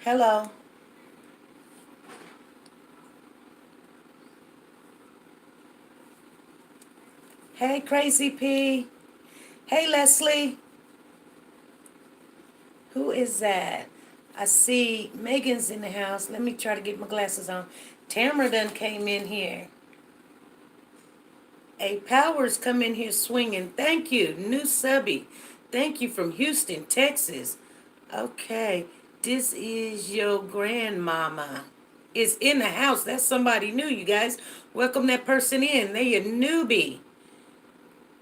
Hello. Hey, Crazy P. Hey, Leslie. Who is that? I see Megan's in the house. Let me try to get my glasses on. Tamara done came in here. A Powers come in here swinging. Thank you. New subby. Thank you from Houston, Texas. Okay. This is your grandmama. Is in the house. That's somebody new, you guys. Welcome that person in. They a newbie.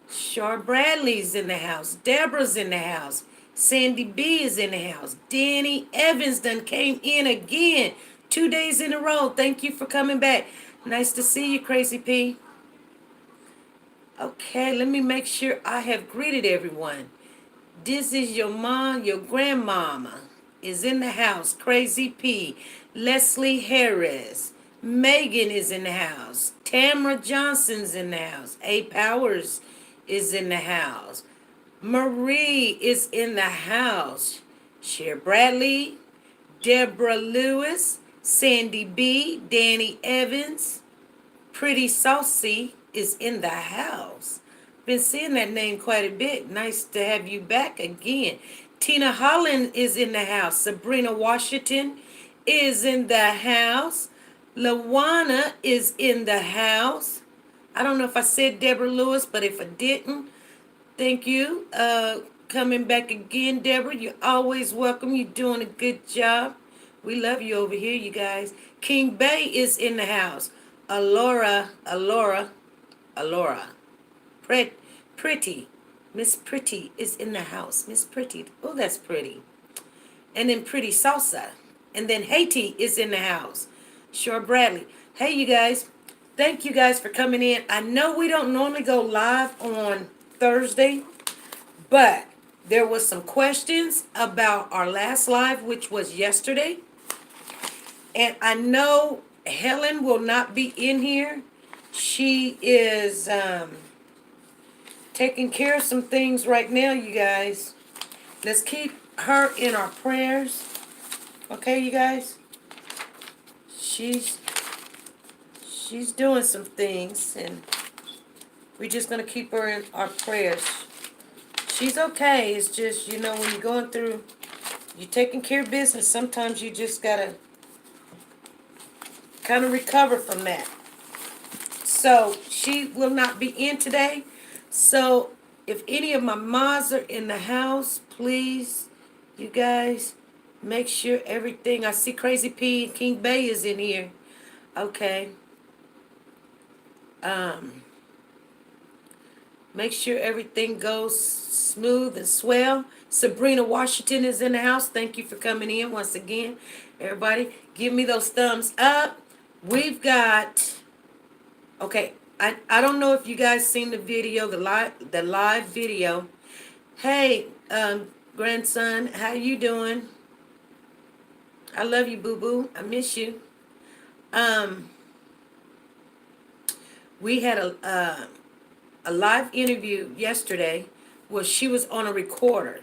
Char Bradley's in the house. Deborah's in the house. Sandy B is in the house. Danny Evans done came in again. 2 days in a row. Thank you for coming back. Nice to see you, Crazy P. Okay, let me make sure I have greeted everyone. This is your mom, your grandmama is in the house. Crazy P. Leslie Harris. Megan is in the house. Tamara Johnson's in the house. A Powers is in the house. Marie is in the house. Cher Bradley, Deborah Lewis, Sandy B, Danny Evans, Pretty Saucy is in the house. Been seeing that name quite a bit. Nice to have you back again. Tina Holland is in the house. Sabrina Washington is in the house. Lawana is in the house. I don't know if I said Deborah Lewis, but if I didn't, thank you. Coming back again, Deborah. You're always welcome. You're doing a good job. We love you over here, you guys. King Bay is in the house. Alora. Pretty. Miss Pretty is in the house. Miss Pretty. Oh, that's pretty. And then Pretty Salsa. And then Haiti is in the house. Sure, Bradley. Hey, you guys. Thank you guys for coming in. I know we don't normally go live on Thursday, but there was some questions about our last live, which was yesterday. And I know Helen will not be in here. She is taking care of some things right now, you guys. Let's keep her in our prayers. Okay, you guys? She's doing some things, and we're just going to keep her in our prayers. She's okay. It's just, when you're going through, you're taking care of business, sometimes you just got to kind of recover from that. So she will not be in today. So if any of my moms are in the house, please, you guys, make sure everything. I see Crazy P and King Bay is in here. Okay. Make sure everything goes smooth and swell. Sabrina Washington is in the house. Thank you for coming in once again. Everybody, give me those thumbs up. We've got, okay, I don't know if you guys seen the video, the live video. Hey, grandson, how you doing? I love you, boo-boo. I miss you. We had a live interview yesterday where she was on a recorder.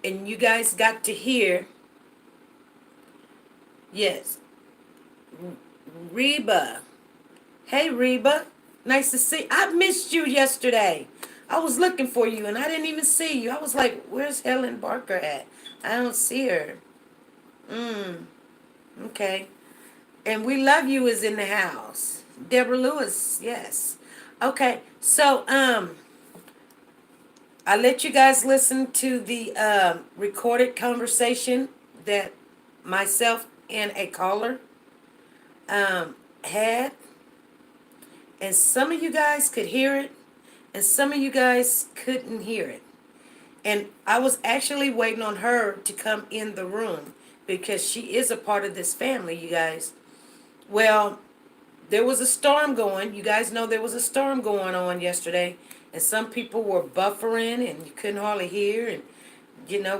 And you guys got to hear, yes, Reba. Hey, Reba. Nice to see. I missed you yesterday. I was looking for you, and I didn't even see you. I was like, where's Helen Barker at? I don't see her. Okay. And We Love You is in the house. Deborah Lewis, yes. Okay, so, I let you guys listen to the recorded conversation that myself and a caller had. And some of you guys could hear it, and some of you guys couldn't hear it. And I was actually waiting on her to come in the room because she is a part of this family, you guys. Well, there was a storm going. You guys know there was a storm going on yesterday, and some people were buffering, and you couldn't hardly hear. And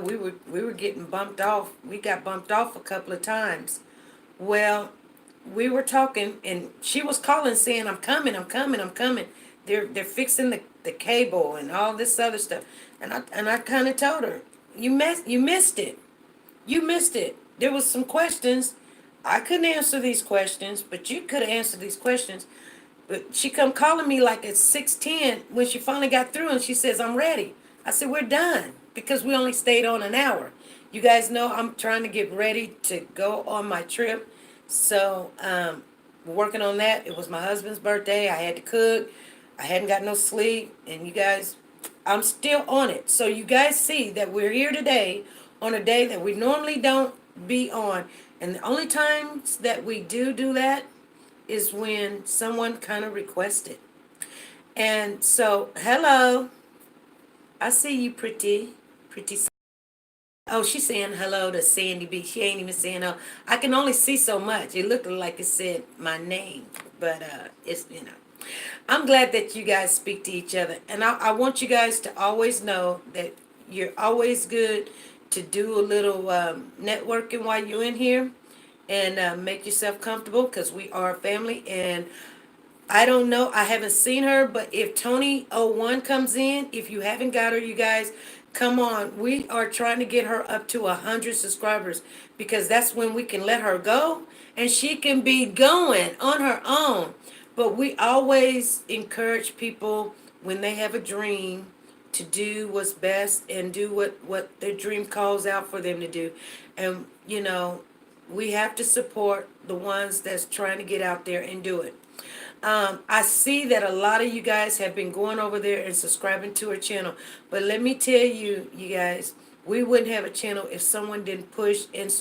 we were getting bumped off. We got bumped off a couple of times. Well, we were talking, and she was calling saying, I'm coming. They're fixing the cable and all this other stuff. And I kind of told her, you missed it. You missed it. there was some questions. I couldn't answer these questions, but you could have answered these questions. But she come calling me like at 6:10 when she finally got through, and she says, I'm ready. I said, we're done because we only stayed on an hour. You guys know I'm trying to get ready to go on my trip. So we're working on that. It was my husband's birthday. I had to cook. I hadn't got no sleep. And you guys, I'm still on it. So you guys see that we're here today on a day that we normally don't be on. And the only times that we do that is when someone kind of requested. And so, hello. I see you, pretty. Oh, she's saying hello to Sandy B. She ain't even saying hello. I can only see so much. It looked like it said my name, but it's I'm glad that you guys speak to each other, and I want you guys to always know that you're always good to do a little networking while you're in here, and make yourself comfortable because we are a family. And I don't know. I haven't seen her, but if Tony 01 comes in, if you haven't got her, you guys, come on. We are trying to get her up to 100 subscribers because that's when we can let her go and she can be going on her own. But we always encourage people when they have a dream to do what's best and do what their dream calls out for them to do. And, we have to support the ones that's trying to get out there and do it. I see that a lot of you guys have been going over there and subscribing to our channel. But let me tell you, you guys, we wouldn't have a channel if someone didn't push and,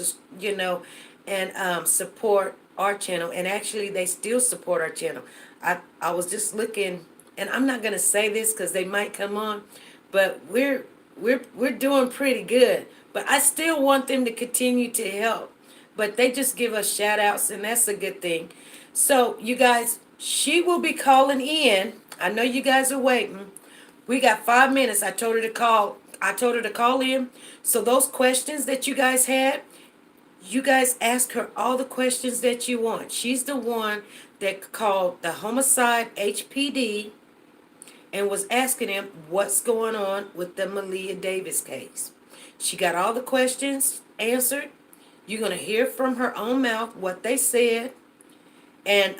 and support our channel. And actually, they still support our channel. I was just looking, and I'm not gonna say this because they might come on, but we're doing pretty good. But I still want them to continue to help. But they just give us shout outs, and that's a good thing. So, you guys, she will be calling in. I know you guys are waiting. We got 5 minutes. I told her to call. I told her to call in. So those questions that you guys had, you guys ask her all the questions that you want. She's the one that called the homicide HPD and was asking him what's going on with the Malia Davis case. She got all the questions answered. You're going to hear from her own mouth what they said. And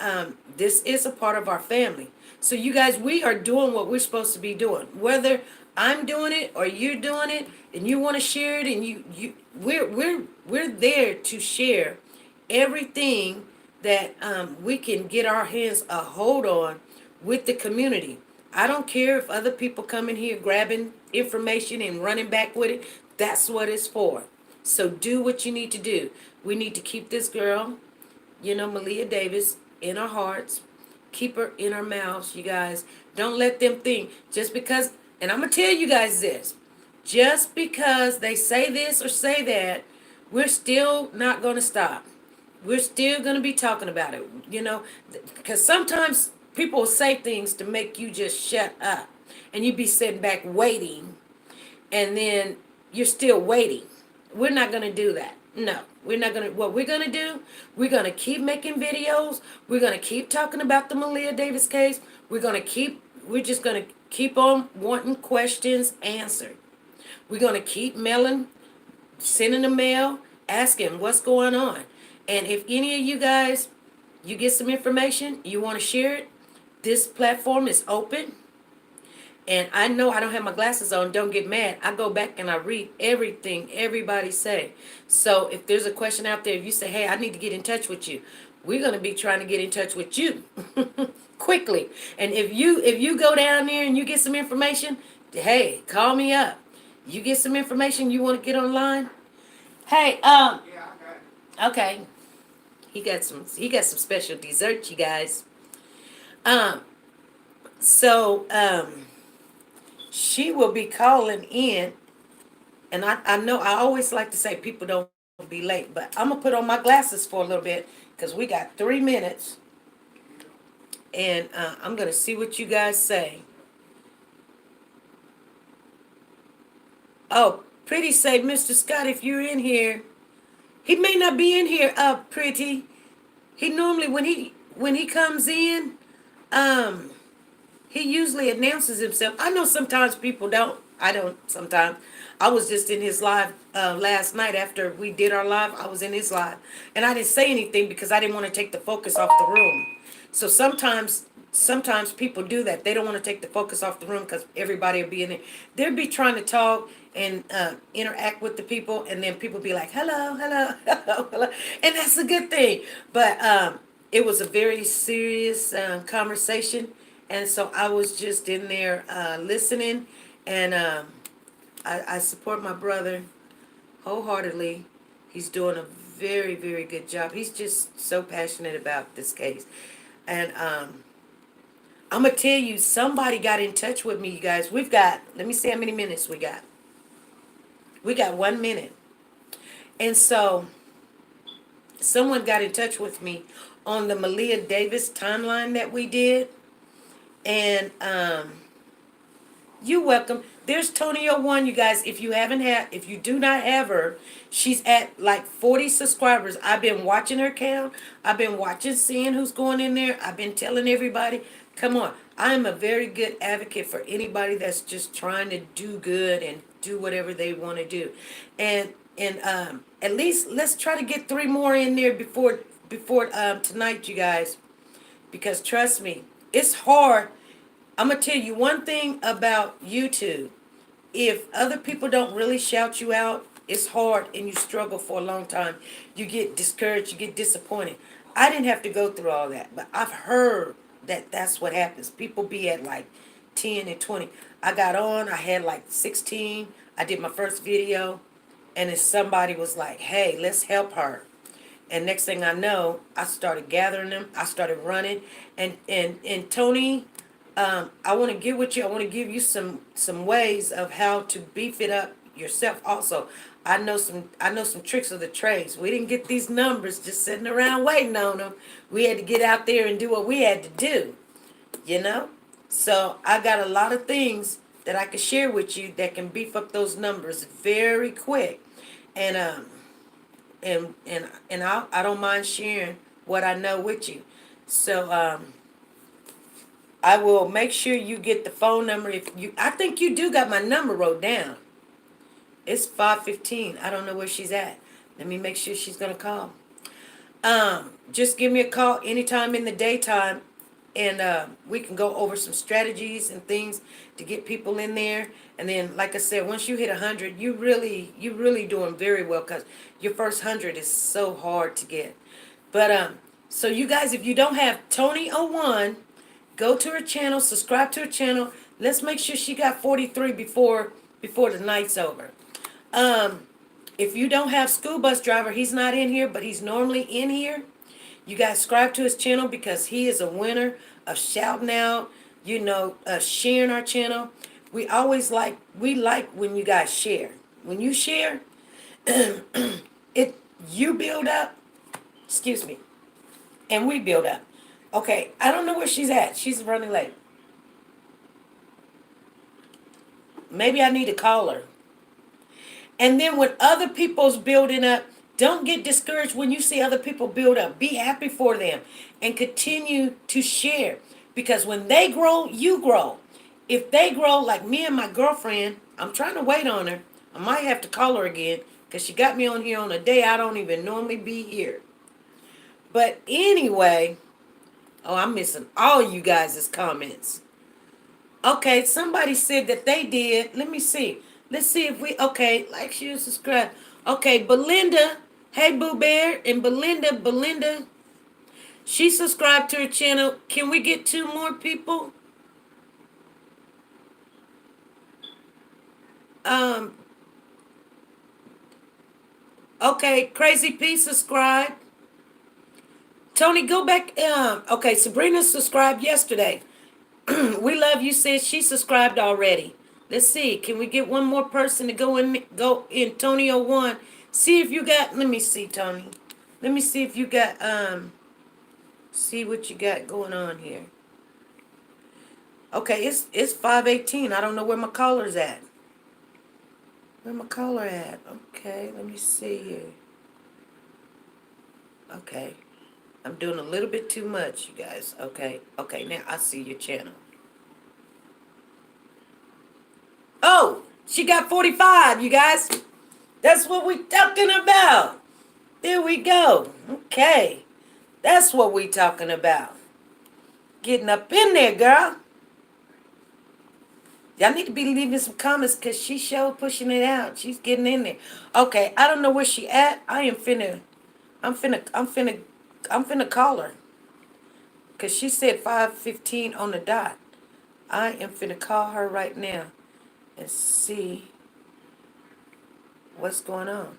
this is a part of our family. So you guys, we are doing what we're supposed to be doing. Whether I'm doing it or you're doing it, and you want to share it, and we're there to share everything that we can get our hands a hold on with the community. I don't care if other people come in here grabbing information and running back with it. That's what it's for. So do what you need to do. We need to keep this girl, Malia Davis, in our hearts. Keep her in our mouths, you guys. Don't let them think just because, and I'm going to tell you guys this, just because they say this or say that, we're still not going to stop. We're still going to be talking about it, because sometimes people will say things to make you just shut up and you be sitting back waiting, and then you're still waiting. We're not going to do that. No, we're not going to. What we're going to do, we're going to keep making videos. We're going to keep talking about the Malia Davis case. We're just going to keep on wanting questions answered. We're going to keep sending a mail, asking what's going on. And if any of you guys, you get some information, you want to share it, this platform is open. And I know I don't have my glasses on. Don't get mad. I go back and I read everything everybody say. So if there's a question out there, if you say, hey, I need to get in touch with you, we're going to be trying to get in touch with you quickly. And if you go down there and you get some information, hey, call me up. You get some information you want to get online. Hey, okay. He got some special dessert, you guys. So she will be calling in, and I know I always like to say people don't be late, but I'm gonna put on my glasses for a little bit because we got 3 minutes, and I'm gonna see what you guys say. Oh, Pretty say, Mr. Scott, if you're in here, he may not be in here. Pretty, he normally when he comes in, he usually announces himself. I know sometimes people don't. I don't sometimes. I was just in his live last night after we did our live. I was in his live, and I didn't say anything because I didn't want to take the focus off the room. So sometimes people do that. They don't want to take the focus off the room because everybody will be in it. They'll be trying to talk and interact with the people, and then people be like, "Hello, hello, hello, hello," and that's a good thing. But it was a very serious conversation, and so I was just in there listening, and I support my brother wholeheartedly. He's doing a very, very good job. He's just so passionate about this case. And I'm going to tell you, somebody got in touch with me, you guys. We've got, let me see how many minutes we got. We got 1 minute. And so someone got in touch with me on the Malia Davis timeline that we did. And you're welcome. There's Tonio1, you guys. If you do not have her, she's at like 40 subscribers. I've been watching her count. I've been watching, seeing who's going in there. I've been telling everybody, come on. I am a very good advocate for anybody that's just trying to do good and do whatever they want to do. And at least let's try to get 3 more in there before tonight, you guys. Because trust me, it's hard. I'm going to tell you one thing about YouTube. If other people don't really shout you out, it's hard and you struggle for a long time. You get discouraged, you get disappointed. I didn't have to go through all that, but I've heard that that's what happens. People be at like 10 and 20. I got on, I had like 16. I did my first video, and then somebody was like, hey, let's help her. And next thing I know, I started gathering them. I started running. And Tony, I want to get with you. I want to give you some ways of how to beef it up yourself. Also, I know some tricks of the trades. We didn't get these numbers just sitting around waiting on them. We had to get out there and do what we had to do. You know. So I got a lot of things that I can share with you that can beef up those numbers very quick. And I don't mind sharing what I know with you. So I will make sure you get the phone number. If you, I think you do got my number wrote down. It's 5:15. I don't know where she's at. Let me make sure she's gonna call. Just give me a call anytime in the daytime, and we can go over some strategies and things to get people in there. And then, like I said, once you hit 100, you really doing very well because your first 100 is so hard to get. But so you guys, if you don't have Tony01, go to her channel, subscribe to her channel. Let's make sure she got 43 before the night's over. If you don't have School Bus Driver, he's not in here, but he's normally in here. You guys subscribe to his channel because he is a winner of shouting out, sharing our channel. We like when you guys share. When you share, you build up, excuse me, and we build up. Okay, I don't know where she's at. She's running late. Maybe I need to call her. And then when other people's building up, don't get discouraged when you see other people build up. Be happy for them and continue to share. Because when they grow, you grow. If they grow like me and my girlfriend, I'm trying to wait on her. I might have to call her again because she got me on here on a day I don't even normally be here. But anyway, I'm missing all you guys' comments. Okay, somebody said that they did. Let me see. Let's see if like, share, subscribe. Okay, Belinda. Hey, Boo Bear. And Belinda, she subscribed to her channel. Can we get 2 more people? Okay, Crazy P subscribed. Tony, go back. Okay, Sabrina subscribed yesterday. We love you, says she subscribed already. Let's see. Can we get one more person to go in Tony01? See if you got, let me see, Tony. Let me see if you got see what you got going on here. Okay, it's 5:18. I don't know where my caller's at. Where my caller at? Okay, let me see here. Okay. I'm doing a little bit too much, you guys. Okay, now I see your channel. Oh, She got 45, you guys. That's what we talking about. There we go. Okay. That's what we talking about. Getting up in there, girl. Y'all need to be leaving some comments because she showed pushing it out. She's getting in there. Okay, I don't know where she at. I'm finna call her. Because she said 5:15 on the dot. I am finna call her right now and see what's going on.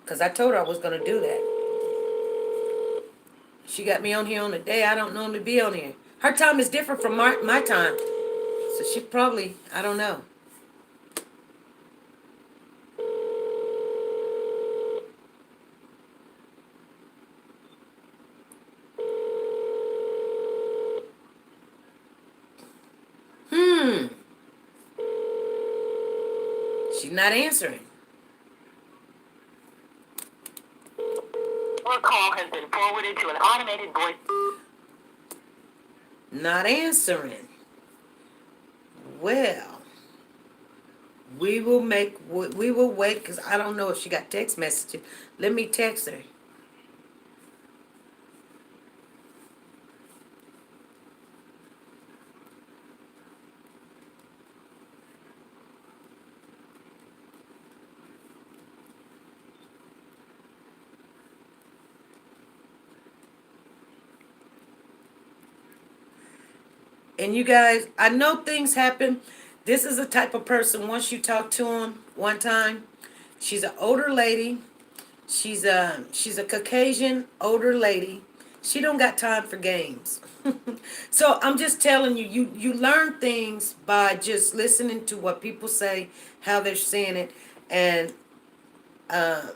Because I told her I was going to do that. She got me on here on a day I don't normally be on here. Her time is different from my time. So she probably, I don't know. She's not answering. Your call has been forwarded to an automated voice. Not answering. Well, we will wait because I don't know if she got text messages. Let me text her. And you guys, I know things happen. This is the type of person, once you talk to him one time, she's an older lady. She's a Caucasian older lady. She don't got time for games. So I'm just telling you, you learn things by just listening to what people say, how they're saying it, and uh,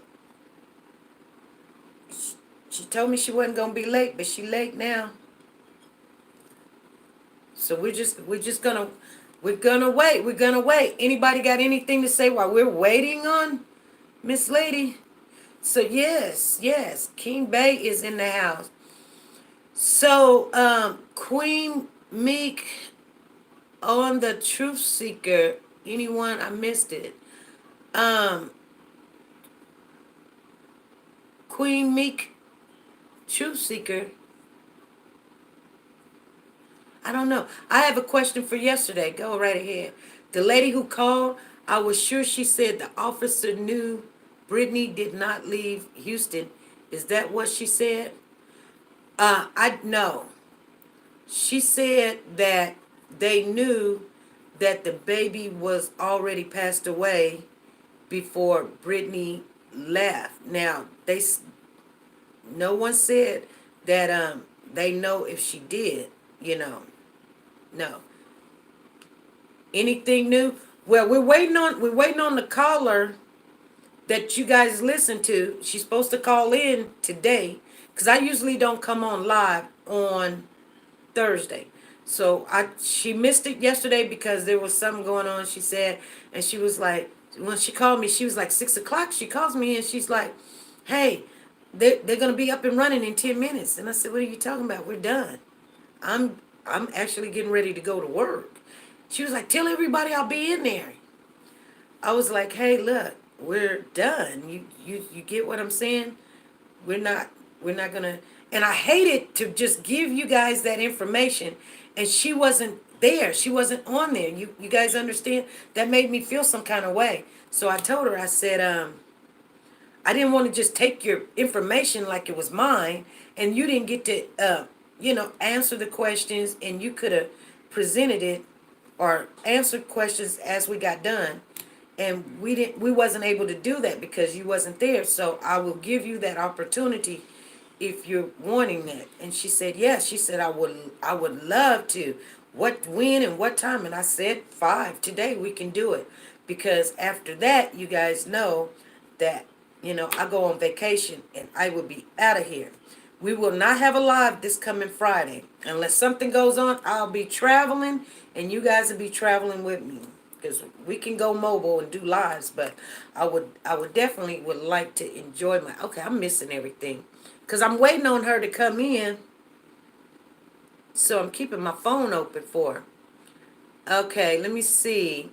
she told me she wasn't gonna be late, but she late now. So we're gonna wait. We're gonna wait. Anybody got anything to say while we're waiting on Miss Lady? So yes, King Bay is in the house. So Queen Meek on the Truth Seeker. Anyone? I missed it. Um, Queen Meek, Truth Seeker. I don't know. I have a question for yesterday. Go right ahead. The lady who called, I was sure she said the officer knew Brittany did not leave Houston. Is that what she said? I know. She said that they knew that the baby was already passed away before Brittany left. Now, no one said that they know if she did, you know. No. Anything new? Well, we're waiting on the caller that you guys listen to. She's supposed to call in today because I usually don't come on live on Thursday. So she missed it yesterday because there was something going on, she said, and she was like, when she called me, she was like 6 o'clock. She calls me and she's like, hey, they're gonna be up and running in 10 minutes. And I said, what are you talking about? We're done. I'm actually getting ready to go to work. She was like, tell everybody I'll be in there. I was like, hey, look, we're done. You get what I'm saying? We're not we're not gonna, and I hated to just give you guys that information and she wasn't there. She wasn't on there. You guys understand? That made me feel some kind of way. So I told her, I said, I didn't want to just take your information like it was mine, and you didn't get to, answer the questions, and you could have presented it or answered questions as we got done, and we wasn't able to do that because you wasn't there. So I will give you that opportunity if you're wanting that. And she said, yes. She said, I would love to. When, and what time? And I said 5 today. We can do it because after that, you guys know that I go on vacation and I will be out of here. We will not have a live this coming Friday unless something goes on. I'll be traveling and you guys will be traveling with me because we can go mobile and do lives. But I would definitely would like to enjoy my. Okay, I'm missing everything because I'm waiting on her to come in. So I'm keeping my phone open for her. Okay, let me see.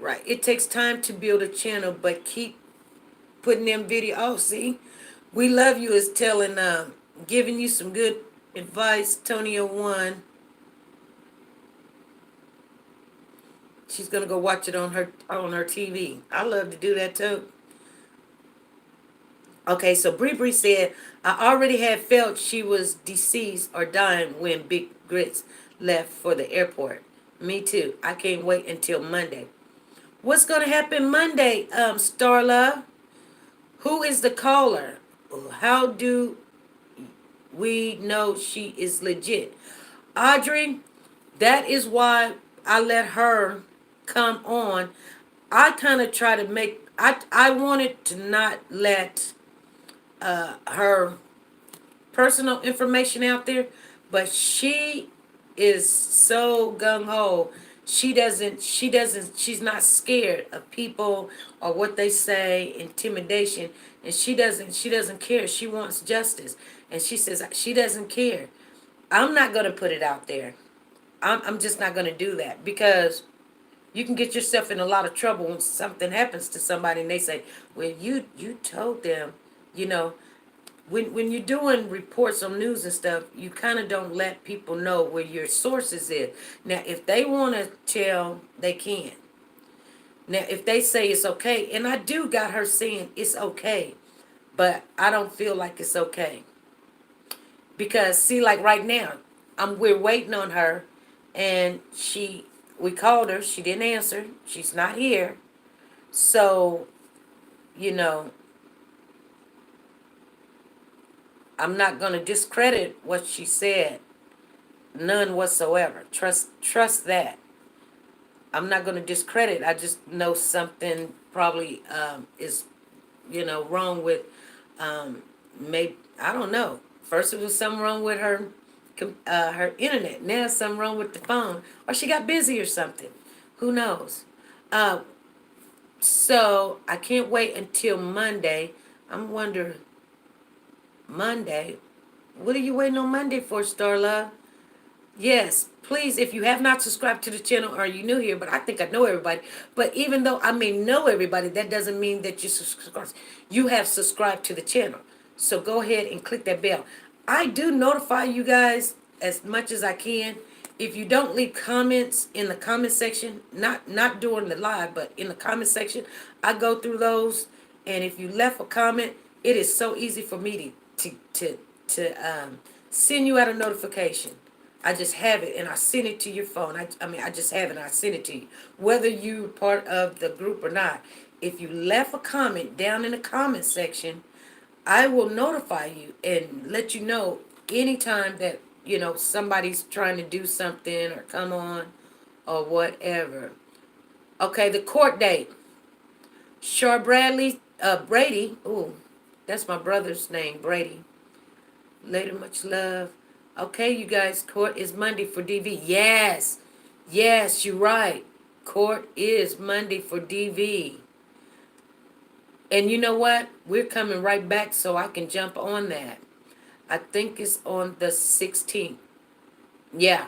Right. It takes time to build a channel, but keep putting them video. Oh, see, we love you is telling, giving you some good advice. Tonya one, she's gonna go watch it on her TV. I love to do that too. Okay, so Bree Bree said, I already had felt she was deceased or dying when Big Grits left for the airport. Me too. I can't wait until Monday. What's gonna happen Monday, Starla? Who is the caller? How do we know she is legit? Audrey, that is why I let her come on. I kind of try to make, I wanted to not let her personal information out there, but she is so gung ho. She's not scared of people or what they say, intimidation, and she doesn't care. She wants justice, and she says she doesn't care. I'm not gonna put it out there. I'm just not gonna do that because you can get yourself in a lot of trouble when something happens to somebody and they say, well, you told them, you know, when you're doing reports on news and stuff, you kind of don't let people know where your sources is. Now, if they want to tell, they can. Now, if they say it's okay, and I do got her saying it's okay, but I don't feel like it's okay because see, like right now, we're waiting on her, and we called her, she didn't answer, she's not here, so you know I'm not going to discredit what she said. None whatsoever. Trust that. I'm not going to discredit. I just know something probably is, wrong with, maybe, I don't know. First it was something wrong with her internet. Now something wrong with the phone. Or she got busy or something. Who knows? Uh, so I can't wait until Monday. I'm wondering, Monday? What are you waiting on Monday for, Starla? Yes, please, if you have not subscribed to the channel or you new here, but I think I know everybody. But even though I may know everybody, that doesn't mean that you have subscribed to the channel. So go ahead and click that bell. I do notify you guys as much as I can. If you don't leave comments in the comment section, not during the live, but in the comment section, I go through those. And if you left a comment, it is so easy for me to send you out a notification. I just have it and I send it to your phone. I just have it and I send it to you. Whether you're part of the group or not. If you left a comment down in the comment section, I will notify you and let you know anytime that, somebody's trying to do something or come on or whatever. Okay, the court date. Shar Brady. Ooh, that's my brother's name, Brady. Later, much love. Okay, you guys, court is Monday for DV. Yes, yes, you're right. Court is Monday for DV. And you know what? We're coming right back so I can jump on that. I think it's on the 16th. Yeah,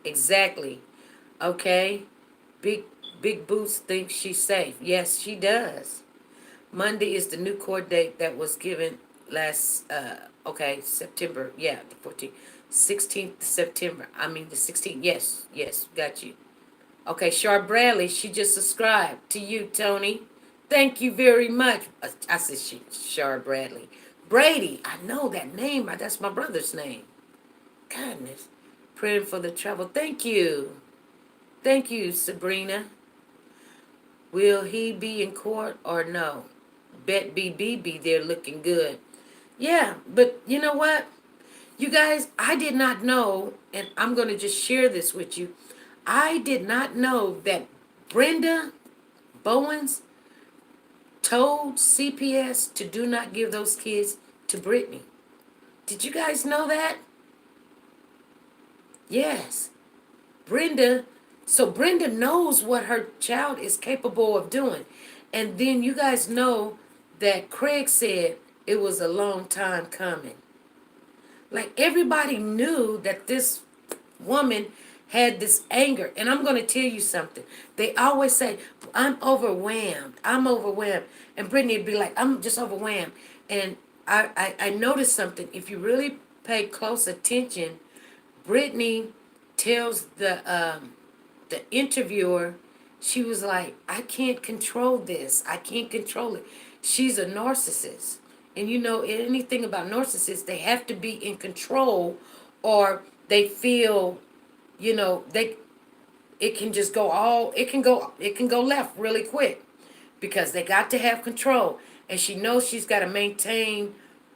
exactly. Okay. Big Big Boots thinks she's safe. Yes, she does. Monday is the new court date that was given last, September. Yeah, the 14th. 16th September. I mean, the 16th. Yes, yes, got you. Okay, Char Bradley, she just subscribed to you, Tony. Thank you very much. I said Char Bradley. Brady, I know that name. That's my brother's name. Goodness. Praying for the trouble. Thank you. Thank you, Sabrina. Will he be in court or no? Bet BB be there looking good. Yeah, but you know what? You guys, I did not know, and I'm going to just share this with you. I did not know that Brenda Bowens told CPS to do not give those kids to Brittany. Did you guys know that? Yes. Brenda knows what her child is capable of doing. And then you guys know that Craig said it was a long time coming. Like everybody knew that this woman had this anger. And I'm going to tell you something. They always say, I'm overwhelmed. I'm overwhelmed. And Brittany would be like, I'm just overwhelmed. And I noticed something. If you really pay close attention, Brittany tells the interviewer, she was like, I can't control this. I can't control it. She's a narcissist. And you know anything about narcissists, they have to be in control or they feel, they it can just go all it can go left really quick because they got to have control. And she knows she's got to maintain,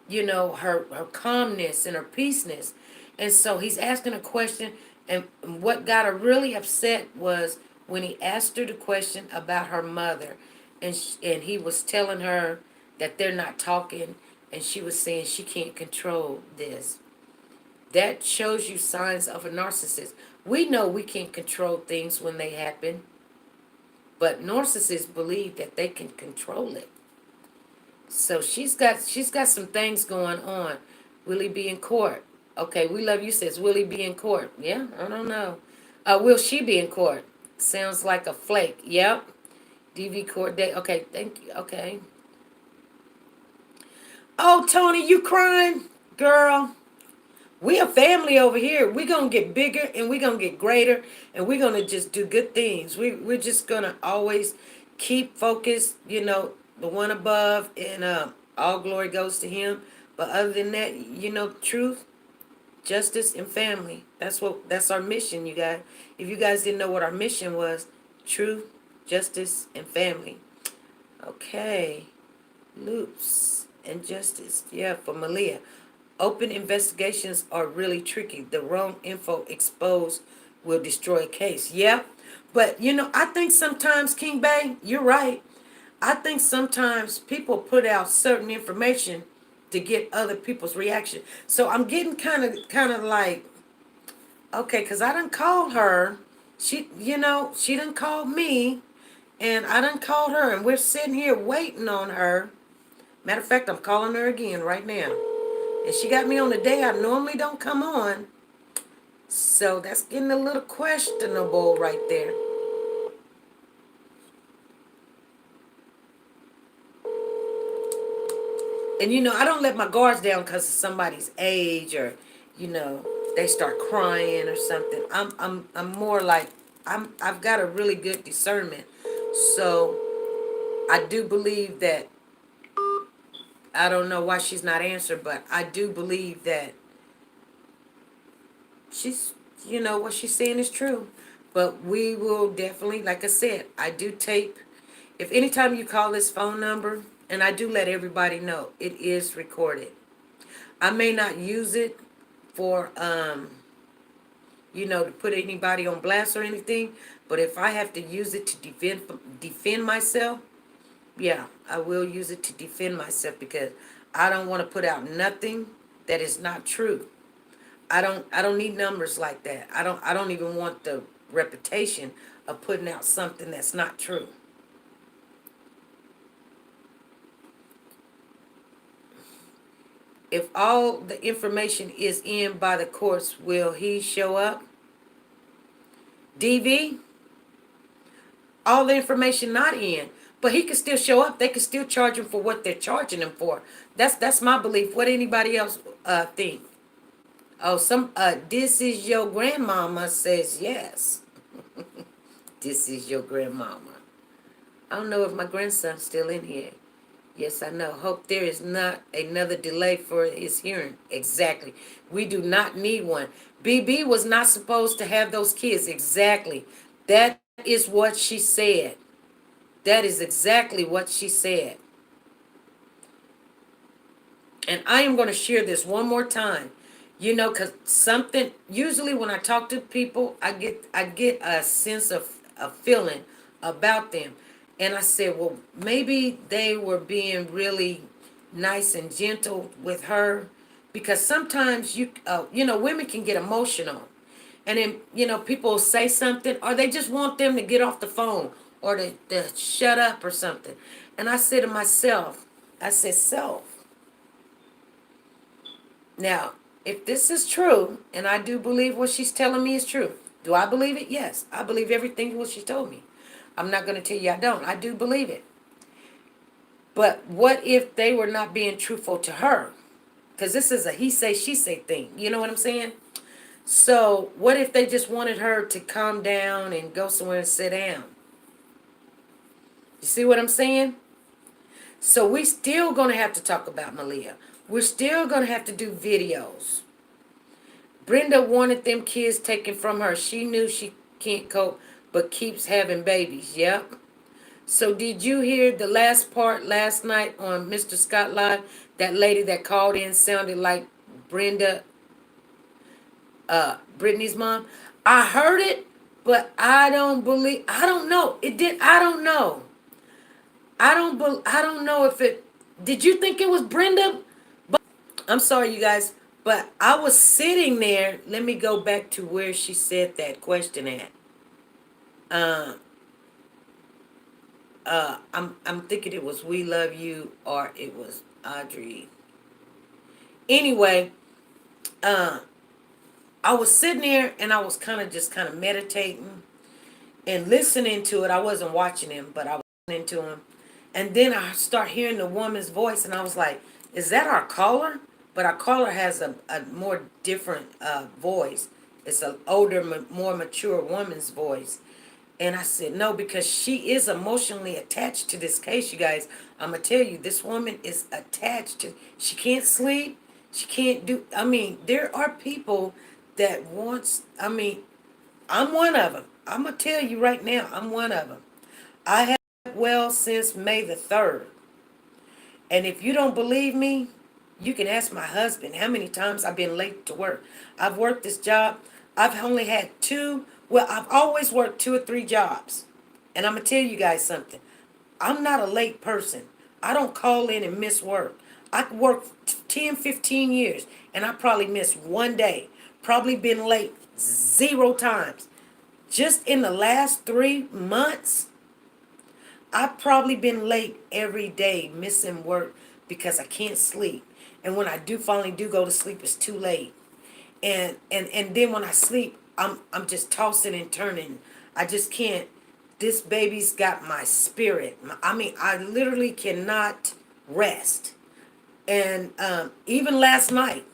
her calmness and her peaceness. And so he's asking a question, and what got her really upset was when he asked her the question about her mother, and he was telling her that they're not talking, and she was saying she can't control this. That shows you signs of a narcissist. We know we can't control things when they happen, but narcissists believe that they can control it. So she's got some things going on. Will he be in court? Okay, we love you says will he be in court? Yeah, I don't know. Will she be in court? Sounds like a flake. Yep. DV court day. Okay, thank you. Okay. Oh, Tony, you crying? Girl, we a family over here. We gonna get bigger and we gonna get greater and we gonna just do good things. We're just gonna always keep focused, the one above, and all glory goes to him. But other than that, truth, justice, and family. That's our mission, you guys. If you guys didn't know what our mission was, truth, justice, and family. Okay. Loops and justice. Yeah, for Maleah. Open investigations are really tricky. The wrong info exposed will destroy a case. Yeah. But I think sometimes, King Bay, you're right. I think sometimes people put out certain information to get other people's reaction. So I'm getting kind of like, okay, because I done called her. She done called me, and I done called her, and we're sitting here waiting on her. Matter of fact, I'm calling her again right now. And she got me on the day I normally don't come on. So that's getting a little questionable right there. And I don't let my guards down because of somebody's age or, you know, they start crying or something. I'm more like I've got a really good discernment. So I do believe that I don't know why she's not answering, but I do believe that she's, what she's saying is true. But we will definitely, like I said, I do tape. If anytime you call this phone number, and I do let everybody know, it is recorded. I may not use it for, to put anybody on blast or anything, but if I have to use it to defend myself, yeah, I will use it to defend myself because I don't want to put out nothing that is not true. I don't need numbers like that. I don't even want the reputation of putting out something that's not true. If all the information is in by the courts, will he show up? DV, all the information not in, but he could still show up. They could still charge him for what they're charging him for. That's my belief. What anybody else think? Oh, this is your grandmama says yes. This is your grandmama. I don't know if my grandson's still in here. Yes, I know. Hope there is not another delay for his hearing. Exactly. We do not need one. BB was not supposed to have those kids. Exactly. That is what she said. That is exactly what she said. And I am going to share this one more time. Because usually when I talk to people, I get a sense of a feeling about them. And I said, well, maybe they were being really nice and gentle with her. Because sometimes, women can get emotional. And then, people say something, or they just want them to get off the phone, or to shut up or something. And I said to myself, I said, self. Now, if this is true, and I do believe what she's telling me is true, Do I believe it? Yes. I believe everything what she told me. I'm not going to tell you I don't. I do believe it. But what if they were not being truthful to her? Because this is a he say, she say thing. You know what I'm saying? So what if they just wanted her to calm down and go somewhere and sit down? You see what I'm saying? So we still going to have to talk about Maleah. We're still going to have to do videos. Brenda wanted them kids taken from her. She knew she can't cope, but keeps having babies. Yep. So did you hear the last part last night on Mr. Scott Live? That lady that called in sounded like Brenda, Brittany's mom. I heard it, but I don't know. It did, I don't know. I don't know if it, did you think it was Brenda? I'm sorry, you guys, but I was sitting there. Let me go back to where she said that question at. Uh, I'm thinking it was "We Love You" or it was Audrey. Anyway, uh, I was sitting there and I was kind of meditating and listening to it. I wasn't watching him, but I was listening to him. And then I start hearing the woman's voice, and I was like, "Is that our caller?" But our caller has a more different voice. It's an older, more mature woman's voice. And I said, no, because she is emotionally attached to this case, you guys. I'm going to tell you, this woman is attached to, she can't sleep. She can't do, I mean, there are people that wants, I mean, I'm one of them. I'm going to tell you right now, I'm one of them. I have well since May the 3rd. And if you don't believe me, you can ask my husband how many times I've been late to work. I've worked this job. I've only had two, well, I've always worked 2 or 3 jobs. And I'm going to tell you guys something. I'm not a late person. I don't call in and miss work. I worked 10, 15 years, and I probably missed one day. Probably been late 0 times. Just in the last 3 months, I've probably been late every day, missing work because I can't sleep. And when I do finally do go to sleep, it's too late. And then when I sleep, I'm just tossing and turning. I just can't. This baby's got my spirit. I mean, I literally cannot rest. And even last night,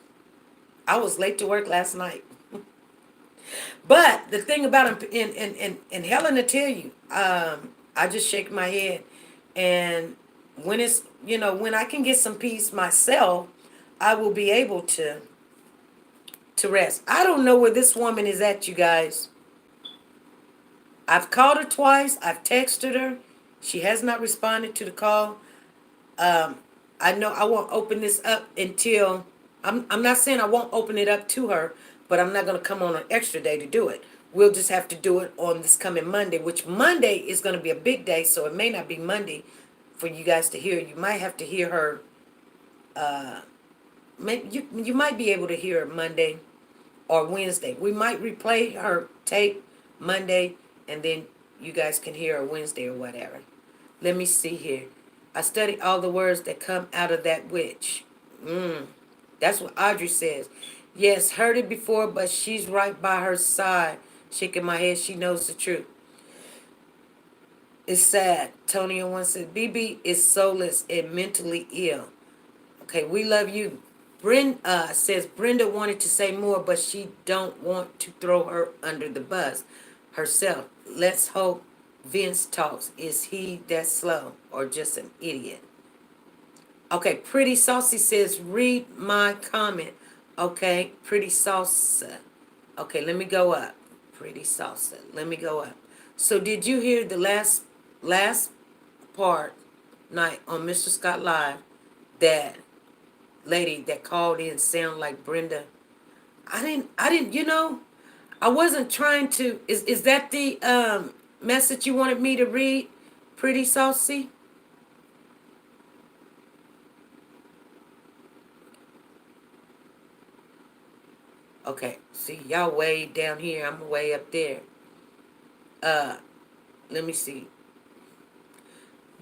I was late to work last night. But the thing about him, and Helen to tell you, I just shake my head. And when it's, when I can get some peace myself, I will be able to rest. I don't know where this woman is at, you guys. I've called her twice. I've texted her. She has not responded to the call. Um, I know I won't open this up until, I'm not saying I won't open it up to her, but I'm not going to come on an extra day to do it. We'll just have to do it on this coming Monday, which Monday is going to be a big day, so it may not be Monday for you guys to hear. You might have to hear her. You might be able to hear her Monday or Wednesday. We might replay her tape Monday, and then you guys can hear her Wednesday or whatever. Let me see here. I studied all the words that come out of that witch. That's what Audrey says. Yes, heard it before, but she's right by her side. Shaking my head, she knows the truth. It's sad. Tony once said, BB is soulless and mentally ill. Okay, we love you. Brenda says Brenda wanted to say more, but she don't want to throw her under the bus herself. Let's hope Vince talks. Is he that slow or just an idiot? Okay, Pretty Saucy says, read my comment. Okay, Pretty Salsa. Okay, let me go up. Pretty Salsa. Let me go up. So did you hear the last part night on Mr. Scott Live, that lady that called in sound like Brenda? I didn't, I wasn't trying to, is that the message you wanted me to read? Pretty Saucy? Okay, see, y'all way down here, I'm way up there. Uh, Let me see.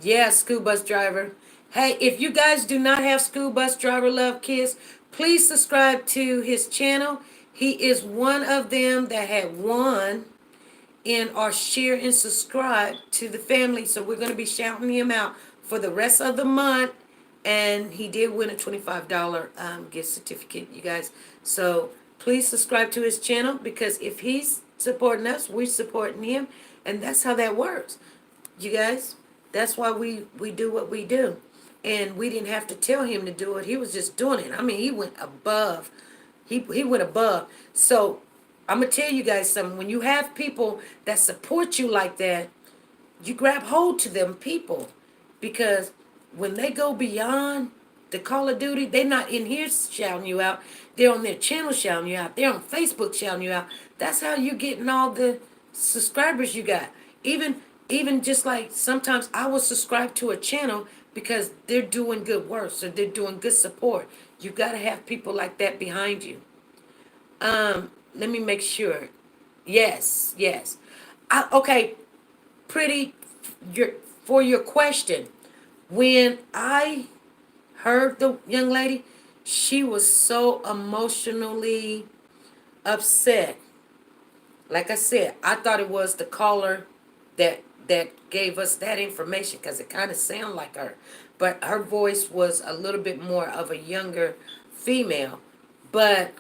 Yeah, school bus driver. Hey, if you guys do not have school bus driver love kids, please subscribe to his channel. He is one of them that had won in our share and subscribe to the family. So we're going to be shouting him out for the rest of the month. And he did win a $25 gift certificate, you guys. So please subscribe to his channel, because if he's supporting us, we're supporting him. And that's how that works, you guys. That's why we do what we do. And we didn't have to tell him to do it. He was just doing it. I mean, he went above. He went above. So I'm going to tell you guys something. When you have people that support you like that, you grab hold to them people, because when they go beyond the Call of Duty, they're not in here shouting you out. They're on their channel shouting you out. They're on Facebook shouting you out. That's how you getting all the subscribers you got. Even just like sometimes I will subscribe to a channel because they're doing good work, so they're doing good support. You got to have people like that behind you. Let me make sure. Yes, yes. Okay, pretty. Your For your question, when I heard the young lady, she was so emotionally upset. Like I said, I thought it was the caller that gave us that information, because it kind of sounded like her, but her voice was a little bit more of a younger female. But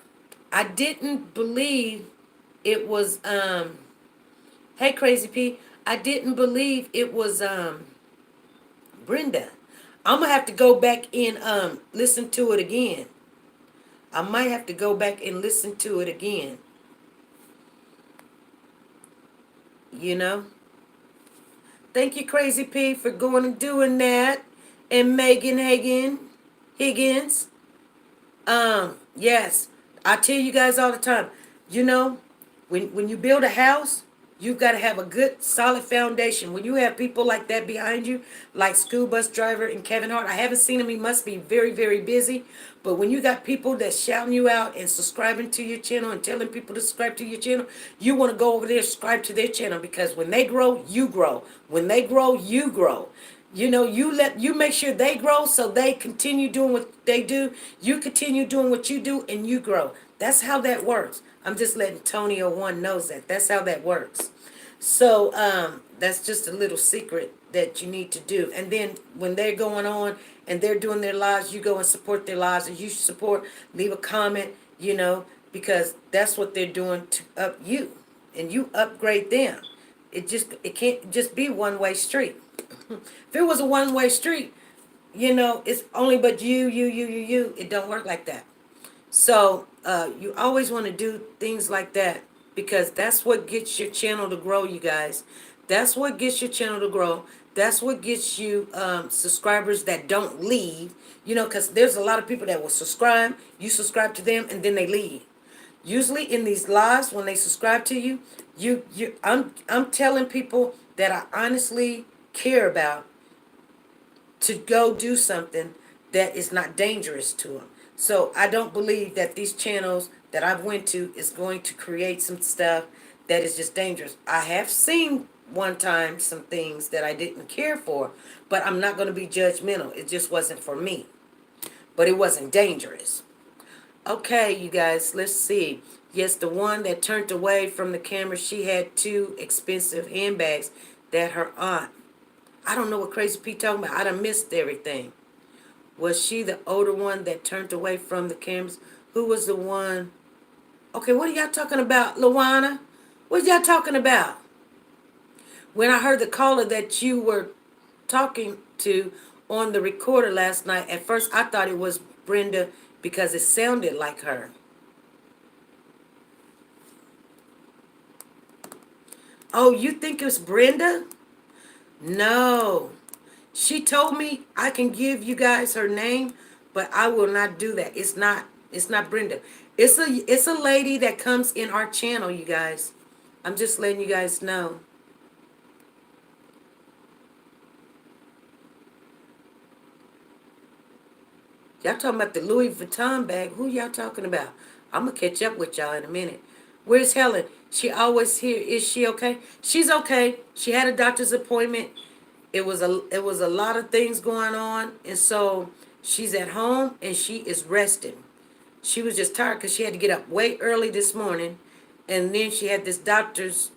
I didn't believe it was hey Crazy P, I didn't believe it was Brenda. I'm gonna have to go back and listen to it again. I might have to go back and listen to it again. You know? Thank you, Crazy P, for going and doing that. And Megan Higgins. Yes. I tell you guys all the time, you know, when you build a house, you've got to have a good, solid foundation. When you have people like that behind you, like School Bus Driver and Kevin Hart, I haven't seen him. He must be very, very busy. But when you got people that shouting you out and subscribing to your channel and telling people to subscribe to your channel, you want to go over there and subscribe to their channel, because when they grow, you grow. When they grow, you grow. You know, you make sure they grow, so they continue doing what they do. You continue doing what you do, and you grow. That's how that works. I'm just letting Tony01 knows that. That's how that works. So that's just a little secret that you need to do. And then when they're going on and they're doing their lives, you go and support their lives, and you support, leave a comment, you know, because that's what they're doing to up you, and you upgrade them. It can't just be one-way street. If it was a one-way street, you know, it's only but you. It don't work like that. So you always want to do things like that, because that's what gets your channel to grow, you guys. That's what gets your channel to grow. That's what gets you subscribers that don't leave. You know, because there's a lot of people that will subscribe. You subscribe to them, and then they leave. Usually in these lives, when they subscribe to you, I'm telling people that I honestly care about to go do something that is not dangerous to them. So I don't believe that these channels that I've went to is going to create some stuff that is just dangerous. I have seen one time some things that I didn't care for, but I'm not going to be judgmental. It just wasn't for me. But it wasn't dangerous. Okay, you guys, let's see. Yes, the one that turned away from the camera, she had two expensive handbags that her aunt. I don't know what Crazy P talking about. I done missed everything. Was she the older one that turned away from the cameras? Who was the one? Okay, what are y'all talking about, Luana? What y'all talking about? When I heard the caller that you were talking to on the recorder last night, at first I thought it was Brenda because it sounded like her. Oh, you think it's Brenda? No. She told me I can give you guys her name, but I will not do that. It's not Brenda. It's a lady that comes in our channel, you guys. I'm just letting you guys know. Y'all talking about the Louis Vuitton bag. Who y'all talking about? I'm going to catch up with y'all in a minute. Where's Helen? She always here. Is she okay? She's okay. She had a doctor's appointment. It was a lot of things going on. And so she's at home and she is resting. She was just tired because she had to get up way early this morning, and then she had this doctor's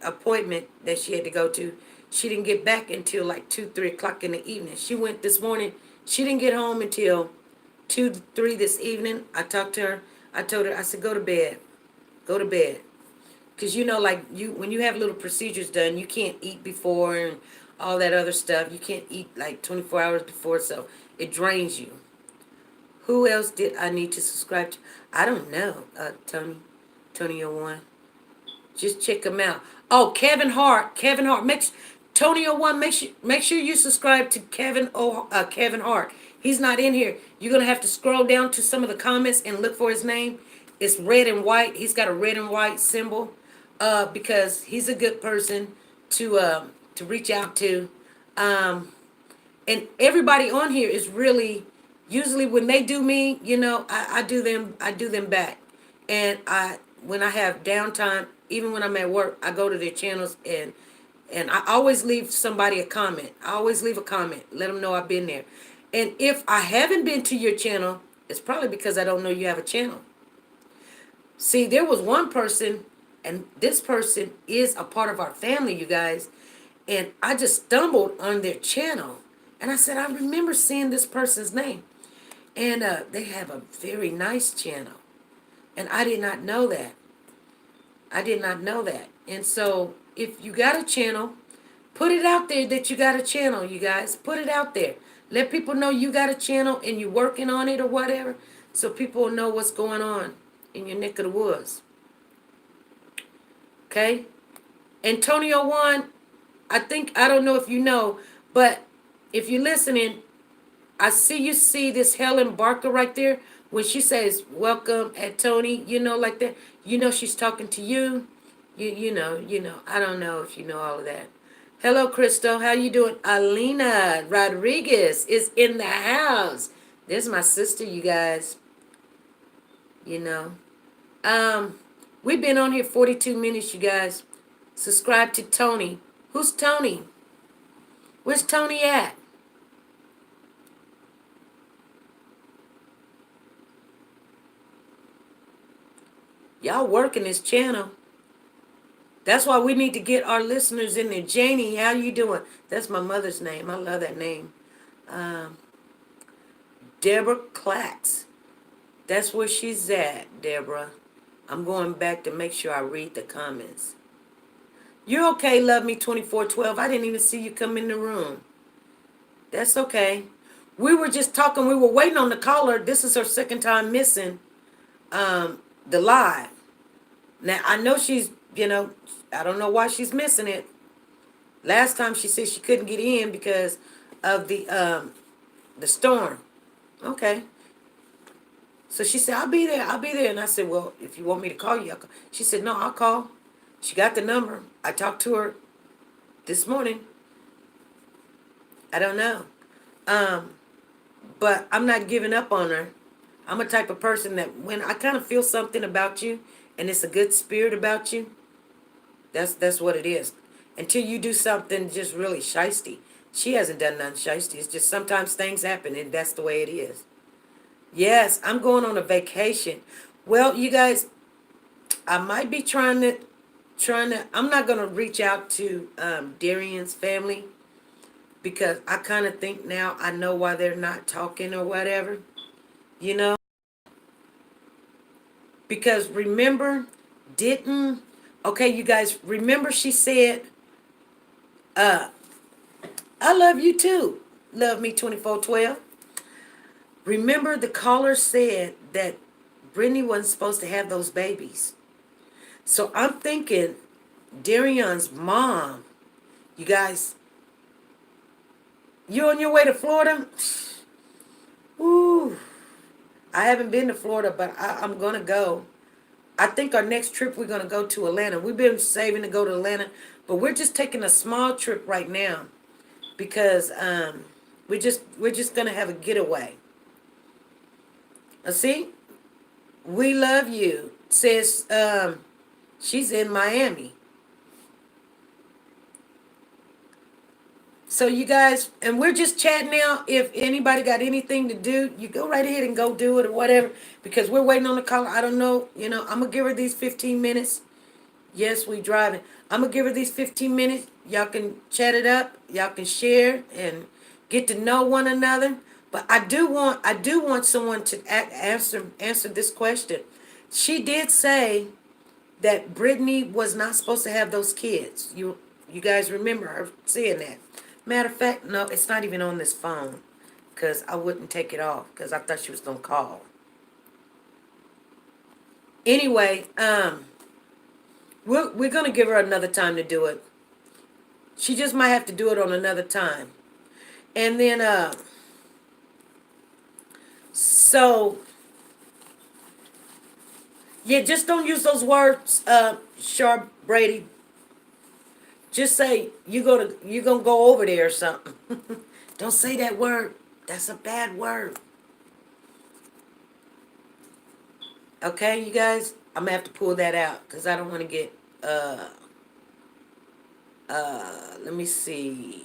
appointment that she had to go to. She didn't get back until like 2, 3 o'clock in the evening. She went this morning. She didn't get home until 2, 3 this evening. I talked to her. I told her, I said, go to bed. Go to bed. Because like when you have little procedures done, you can't eat before and all that other stuff. You can't eat like 24 hours before, so it drains you. Who else did I need to subscribe to? I don't know, Tony 01. Just check him out. Oh, Kevin Hart. Kevin Hart. Tony 01, make sure you subscribe to Kevin Hart. He's not in here. You're gonna have to scroll down to some of the comments and look for his name. It's red and white. He's got a red and white symbol. Because he's a good person to reach out to. And everybody on here is really, usually when they do me, I do them back. And when I have downtime, even when I'm at work, I go to their channels and I always leave somebody a comment. I always leave a comment, let them know I've been there. And if I haven't been to your channel, it's probably because I don't know you have a channel. See, there was one person, and this person is a part of our family, you guys, and I just stumbled on their channel. And I said, I remember seeing this person's name. And they have a very nice channel. And I did not know that. I did not know that. And so, if you got a channel, put it out there that you got a channel, you guys. Put it out there. Let people know you got a channel and you're working on it or whatever, so people will know what's going on in your neck of the woods. Okay? And Tony 01, I don't know if you know, but if you're listening, I see this Helen Barker right there. When she says, welcome at Tony, like that, she's talking to you. You know. I don't know if you know all of that. Hello, Crystal. How you doing? Alina Rodriguez is in the house. There's my sister, you guys. We've been on here 42 minutes, you guys. Subscribe to Tony. Who's Tony? Where's Tony at? Y'all working this channel. That's why we need to get our listeners in there. Janie, how you doing? That's my mother's name. I love that name. Deborah Clatz. That's where she's at, Deborah. I'm going back to make sure I read the comments. You're okay, Love Me 2412. I didn't even see you come in the room. That's okay. We were just talking. We were waiting on the caller. This is her second time missing the live. Now, I know she's, I don't know why she's missing it. Last time she said she couldn't get in because of the storm. Okay. So she said, I'll be there. And I said, well, if you want me to call you, I'll call. She said, no, I'll call. She got the number. I talked to her this morning. I don't know. But I'm not giving up on her. I'm a type of person that when I kind of feel something about you and it's a good spirit about you, that's what it is. Until you do something just really shysty. She hasn't done nothing shysty. It's just sometimes things happen and that's the way it is. Yes, I'm going on a vacation. Well, you guys, I might be trying to, I'm not going to reach out to Darian's family because I kind of think now I know why they're not talking or whatever, Because remember, okay, you guys, remember she said, I love you too, Love Me 2412. Remember the caller said that Brittany wasn't supposed to have those babies. So I'm thinking Darion's mom, you guys, you on your way to Florida? Ooh, I haven't been to Florida, but I'm going to go. I think our next trip we're going to go to Atlanta. We've been saving to go to Atlanta, but we're just taking a small trip right now because we're just going to have a getaway. See, we love you, says she's in Miami. So you guys, and we're just chatting now. If anybody got anything to do, you go right ahead and go do it or whatever. Because we're waiting on the caller. I don't know. I'm gonna give her these 15 minutes. Yes, we driving. I'm gonna give her these 15 minutes. Y'all can chat it up. Y'all can share and get to know one another. But I do want someone to answer this question. She did say that Brittany was not supposed to have those kids. You guys remember her saying that. Matter of fact, no, it's not even on this phone. Because I wouldn't take it off. Because I thought she was going to call. Anyway, we're going to give her another time to do it. She just might have to do it on another time. And then, so, yeah, just don't use those words, Sharp Brady. Just say you're gonna go over there or something. Don't say that word. That's a bad word. Okay, you guys? I'm gonna have to pull that out because I don't want to get let me see.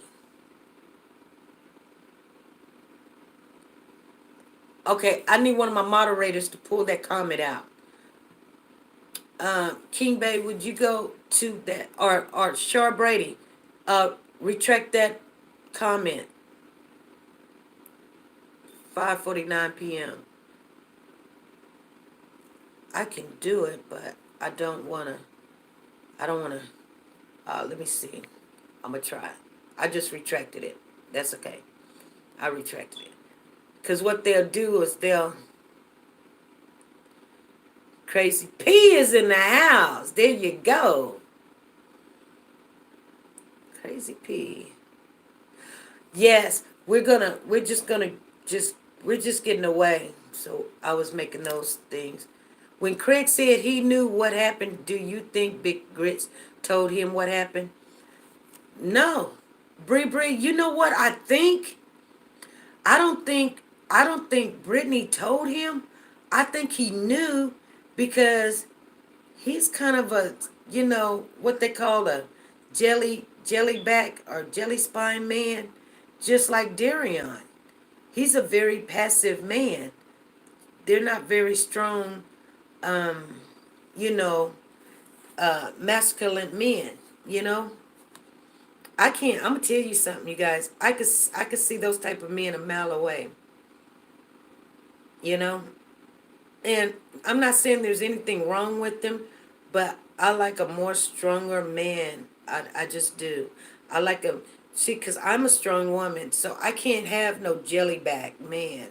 Okay, I need one of my moderators to pull that comment out. King Bay, would you go to that or Shar Brady? Retract that comment. 5:49 p.m. I can do it, but I don't wanna. I don't wanna. Let me see. I'm gonna try. I just retracted it. That's okay. I retracted it. Cause what they'll do is they'll. Crazy P is in the house. There you go. Crazy P. Yes, we're just gonna we're just getting away. So I was making those things. When Craig said he knew what happened, do you think Big Grits told him what happened? No. Bree, you know what I think? I don't think I don't think Brittany told him. I think he knew because he's kind of a what they call a jellyback or jelly spine man, just like Darion. He's a very passive man. They're not very strong, um, you know, masculine men. You know, I can't. I'm gonna tell you something, you guys. I could see those type of men a mile away. You know, and I'm not saying there's anything wrong with them, but I like a more stronger man. I just do. I like a see, cause I'm a strong woman, so I can't have no jellyback man.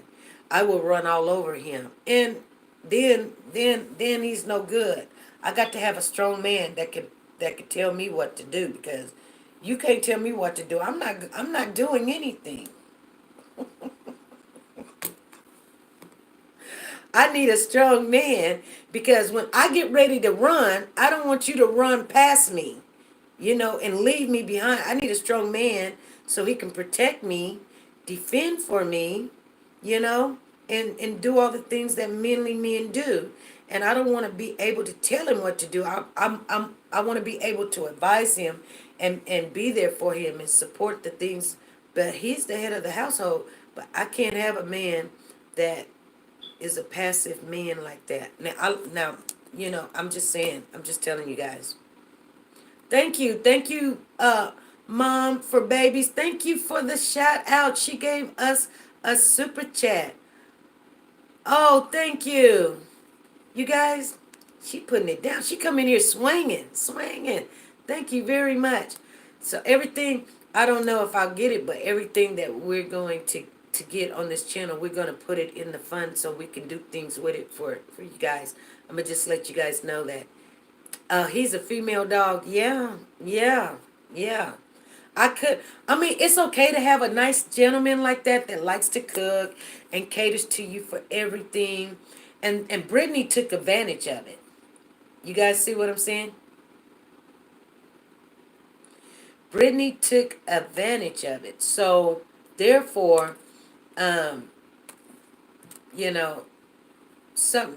I will run all over him, and then he's no good. I got to have a strong man that could tell me what to do because you can't tell me what to do. I'm not doing anything. I need a strong man because when I get ready to run, I don't want you to run past me, and leave me behind. I need a strong man so he can protect me, defend for me, you know, and do all the things that manly men do. And I don't want to be able to tell him what to do. I want to be able to advise him and be there for him and support the things. But he's the head of the household. But I can't have a man that is a passive man like that. Now, I'm just saying. I'm just telling you guys. Thank you, Mom for babies. Thank you for the shout out. She gave us a super chat. Oh, thank you, you guys. She putting it down. She come in here swinging. Thank you very much. So everything, I don't know if I'll get it, but everything that we're going to get on this channel, we're going to put it in the fund so we can do things with it for you guys. I'm going to just let you guys know that. He's a female dog. Yeah, yeah, yeah. It's okay to have a nice gentleman like that likes to cook and caters to you for everything. And Brittany took advantage of it. You guys see what I'm saying? Brittany took advantage of it. So, therefore, um, you know,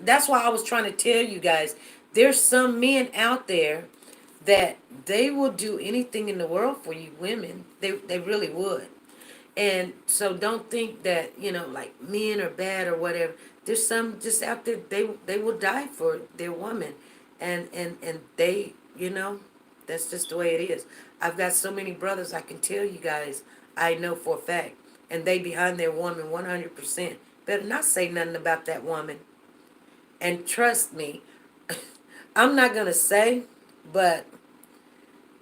that's why I was trying to tell you guys, there's some men out there that they will do anything in the world for you women. They really would. And so don't think that, like men are bad or whatever. There's some just out there, they will die for their woman. And they, that's just the way it is. I've got so many brothers I can tell you guys, I know for a fact. And they behind their woman 100%. Better not say nothing about that woman. And trust me, I'm not going to say, but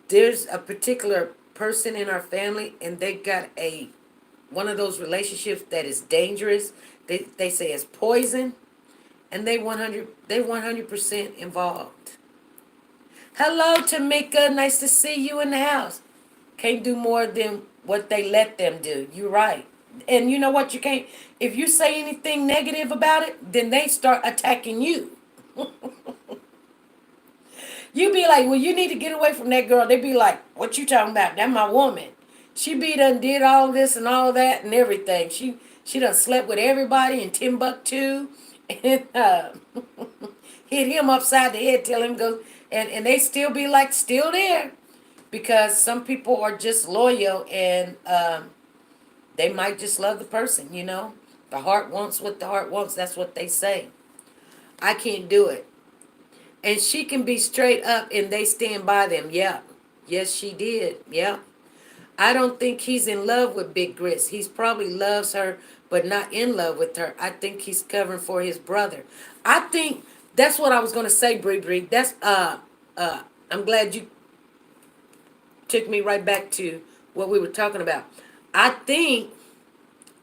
there's a particular person in our family and they got a one of those relationships that is dangerous. They say it's poison, and they 100% involved. Hello, Tamika. Nice to see you in the house. Can't do more than what they let them do. You're right. And you know what? You can't. If you say anything negative about it, then they start attacking you. You be like, well, you need to get away from that girl. They be like, what you talking about? That's my woman. She be done did all this and all that and everything. She done slept with everybody in Timbuktu and hit him upside the head, tell him go, and they still be like still there because some people are just loyal and they might just love the person. The heart wants what the heart wants. That's what they say. I can't do it. And she can be straight up and they stand by them. Yeah. Yes, she did. Yeah. I don't think he's in love with Big Grits. He's probably loves her, but not in love with her. I think he's covering for his brother. I think that's what I was gonna say, Bree Bree. I'm glad you took me right back to what we were talking about. I think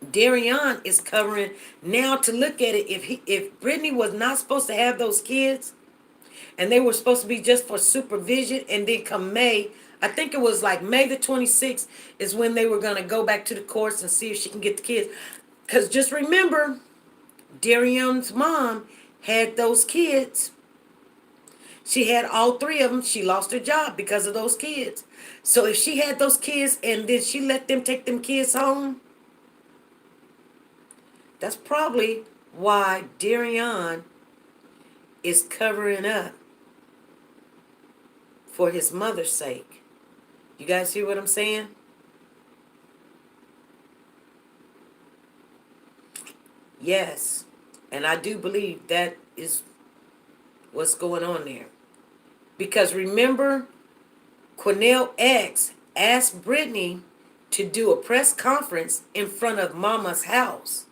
Darion is covering now to look at it. If Brittany was not supposed to have those kids, and they were supposed to be just for supervision, and then come May, I think it was like May the 26th is when they were going to go back to the courts and see if she can get the kids. Because just remember, Darion's mom had those kids. She had all three of them. She lost her job because of those kids. So if she had those kids and then she let them take them kids home, that's probably why Darion is covering up for his mother's sake. You guys hear what I'm saying? Yes. And I do believe that is what's going on there. Because remember, Cornell X asked Brittany to do a press conference in front of Mama's house.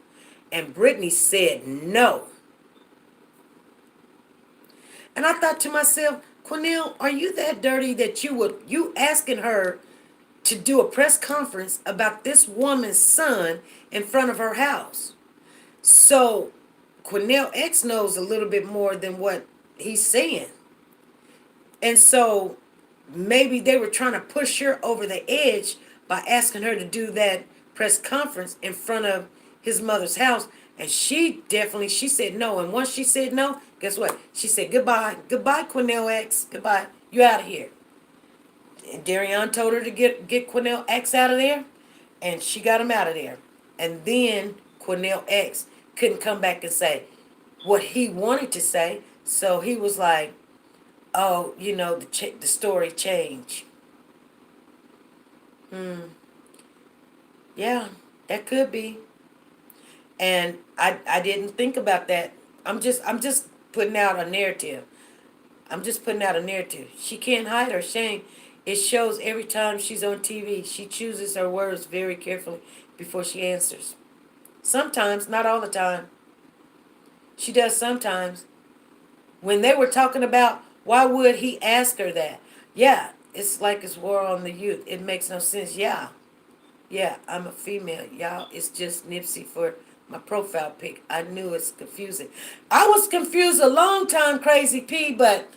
And Brittany said no. And I thought to myself, Cornell, are you that dirty that you asking her to do a press conference about this woman's son in front of her house? So Cornell X knows a little bit more than what he's saying. And so maybe they were trying to push her over the edge by asking her to do that press conference in front of his mother's house. And she said no. And once she said no, guess what? She said goodbye. Goodbye, Cornell X. Goodbye. You out of here. And Darion told her to get Cornell X out of there. And she got him out of there. And then Cornell X couldn't come back and say what he wanted to say. So he was like, oh, the story changed. Yeah, that could be. And I didn't think about that. I'm just putting out a narrative. I'm just putting out a narrative. She can't hide her shame. It shows every time she's on TV. She chooses her words very carefully before she answers. Sometimes, not all the time. She does sometimes. When they were talking about why would he ask her that? Yeah, it's like it's war on the youth. It makes no sense. Yeah. Yeah, I'm a female. Y'all, it's just Nipsey for my profile pic. I knew it's confusing. I was confused a long time, Crazy P, but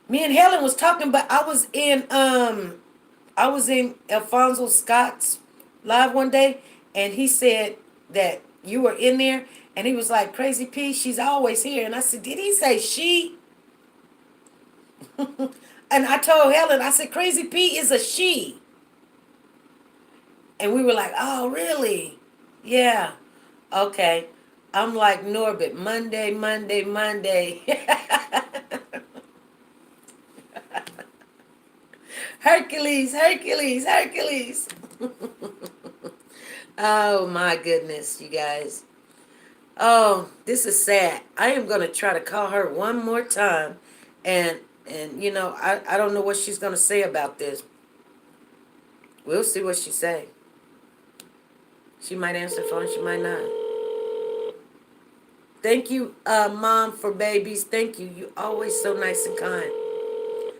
me and Helen was talking, but I was in Alfonso Scott's live one day, and he said that you were in there, and he was like, Crazy P, she's always here. And I said, did he say she? And I told Helen, I said, Crazy P is a she. And we were like, oh, really? Yeah. Okay. I'm like Norbit, Monday. Hercules, Hercules, Hercules. Oh my goodness, you guys. Oh, this is sad. I am gonna try to call her one more time, and I don't know what she's gonna say about this. We'll see what she say. She might answer the phone. She might not. Thank you, Mom for Babies. Thank you. You always so nice and kind.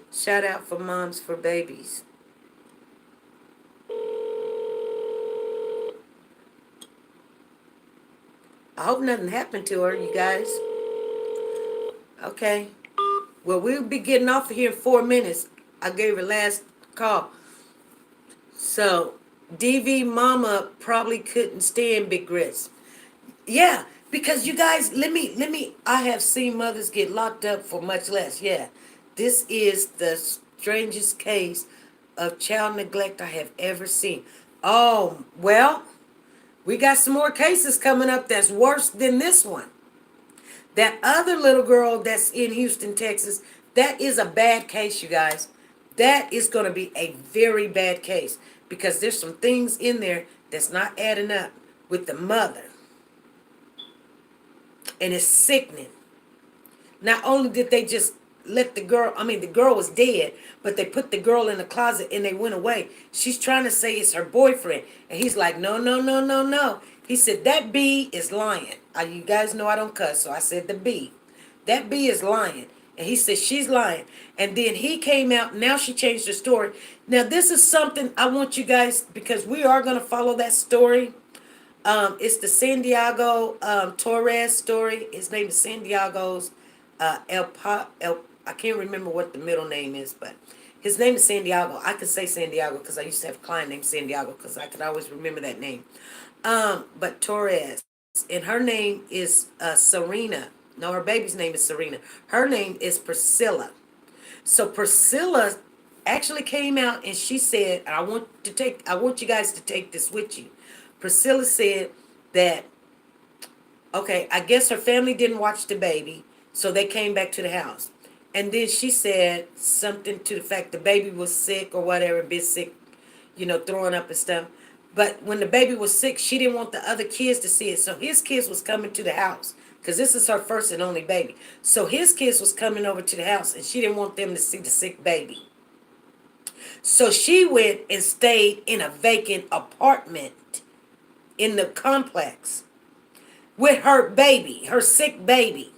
Shout out for Moms for Babies. I hope nothing happened to her, you guys. Okay. Well, we'll be getting off of here in 4 minutes. I gave her last call. So, DV Mama probably couldn't stand Big Grits. Yeah, because you guys, I have seen mothers get locked up for much less. Yeah, this is the strangest case of child neglect I have ever seen. Oh, well, we got some more cases coming up that's worse than this one. That other little girl that's in Houston, Texas, that is a bad case, you guys. That is going to be a very bad case because there's some things in there that's not adding up with the mother. And it's sickening. Not only did they just let the girl, the girl was dead, but they put the girl in the closet and they went away. She's trying to say it's her boyfriend. And he's like, no, no, no, no, no. He said, that B is lying. You guys know I don't cuss, so I said the B. That B is lying. And he said, she's lying. And then he came out. Now she changed her story. Now, this is something I want you guys, because we are going to follow that story. It's the San Diego Torres story. His name is San Diego's I can't remember what the middle name is, but his name is San Diego. I could say San Diego because I used to have a client named San Diego because I could always remember that name. But Torres, and her name is Serena. No, her baby's name is Serena. Her name is Priscilla. So Priscilla actually came out and she said, and I want you guys to take this with you. Priscilla said that, okay, I guess her family didn't watch the baby, so they came back to the house. And then she said something to the fact the baby was sick or whatever, bit sick, throwing up and stuff. But when the baby was sick, she didn't want the other kids to see it. So his kids was coming to the house because this is her first and only baby. So his kids was coming over to the house and she didn't want them to see the sick baby. So she went and stayed in a vacant apartment in the complex with her baby, her sick baby.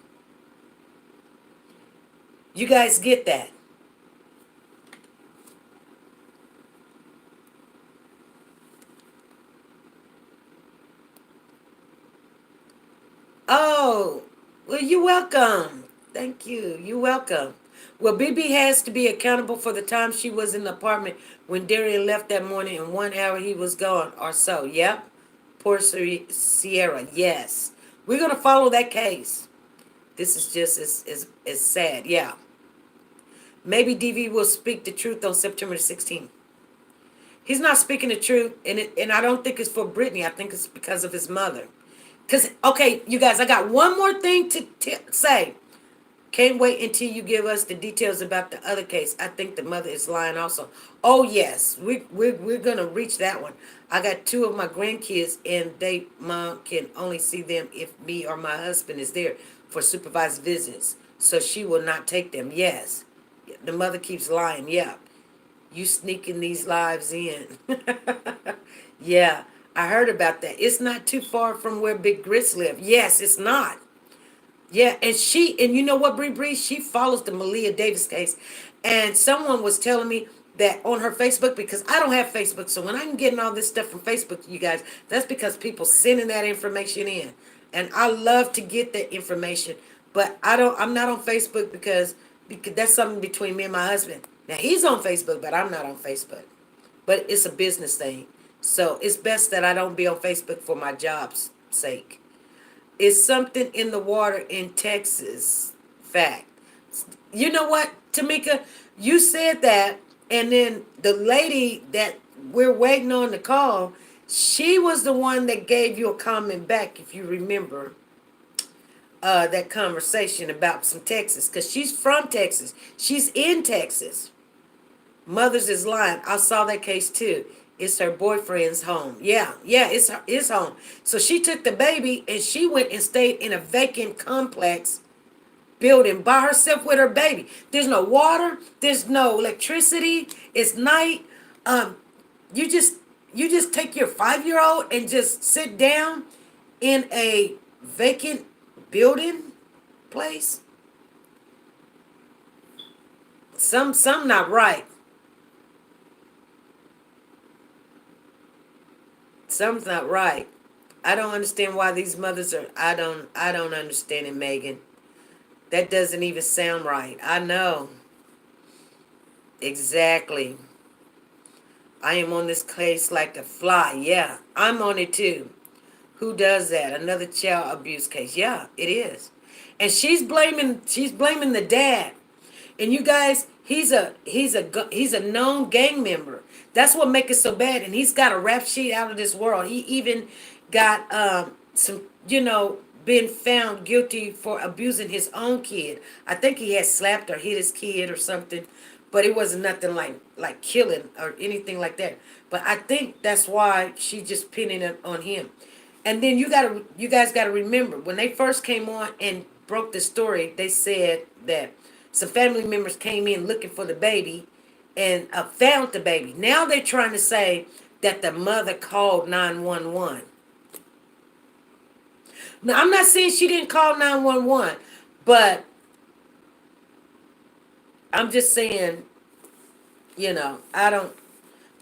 You guys get that? Oh, well, you're welcome. Thank you. You're welcome. Well, BB has to be accountable for the time she was in the apartment when Darian left that morning and 1 hour he was gone or so. Yep. Poor Sierra. Yes. We're going to follow that case. This is just as sad. Yeah. Maybe DV will speak the truth on September 16th. He's not speaking the truth, and I don't think it's for Brittany. I think it's because of his mother. Because, okay, you guys, I got one more thing to say. Can't wait until you give us the details about the other case. I think the mother is lying also. Oh, yes, we're going to reach that one. I got 2 of my grandkids, and mom can only see them if me or my husband is there for supervised visits. So she will not take them. Yes, the mother keeps lying. Yeah, you sneaking these lives in. Yeah, I heard about that. It's not too far from where Big Grits live. Yes, it's not. Yeah, and you know what, Bree, she follows the Malia Davis case. And someone was telling me that on her Facebook, because I don't have Facebook, so when I'm getting all this stuff from Facebook, you guys, that's because people sending that information in. And I love to get that information, but I'm not on Facebook because that's something between me and my husband. Now he's on Facebook, but I'm not on Facebook. But it's a business thing. So it's best that I don't be on Facebook for my job's sake. Is something in the water in Texas. Fact. You know what, Tamika? You said that, and then the lady that we're waiting on to call, she was the one that gave you a comment back, if you remember that conversation about some Texas, because she's from Texas. She's in Texas. Mothers is lying. I saw that case too. It's her boyfriend's home. Yeah, yeah, it's his home. So she took the baby and she went and stayed in a vacant complex building by herself with her baby. There's no water. There's no electricity. It's night. Um, you just you just take your 5 year old and just sit down in a vacant building place. Some not right. Something's not right. I don't understand why these mothers are. I don't understand it, Megan. That doesn't even sound right. I know exactly. I am on this case like a fly. Yeah, I'm on it too. Who does that? Another child abuse case. Yeah, it is. And she's blaming the dad. And you guys, he's a known gang member. That's what makes it so bad. And he's got a rap sheet out of this world. He even got some, been found guilty for abusing his own kid. I think he had slapped or hit his kid or something, but it wasn't nothing like killing or anything like that. But I think that's why she just pinning it on him. And then you guys gotta remember when they first came on and broke the story, they said that some family members came in looking for the baby and found the baby. Now they're trying to say that the mother called 911. Now I'm not saying she didn't call 911, but I'm just saying, I don't.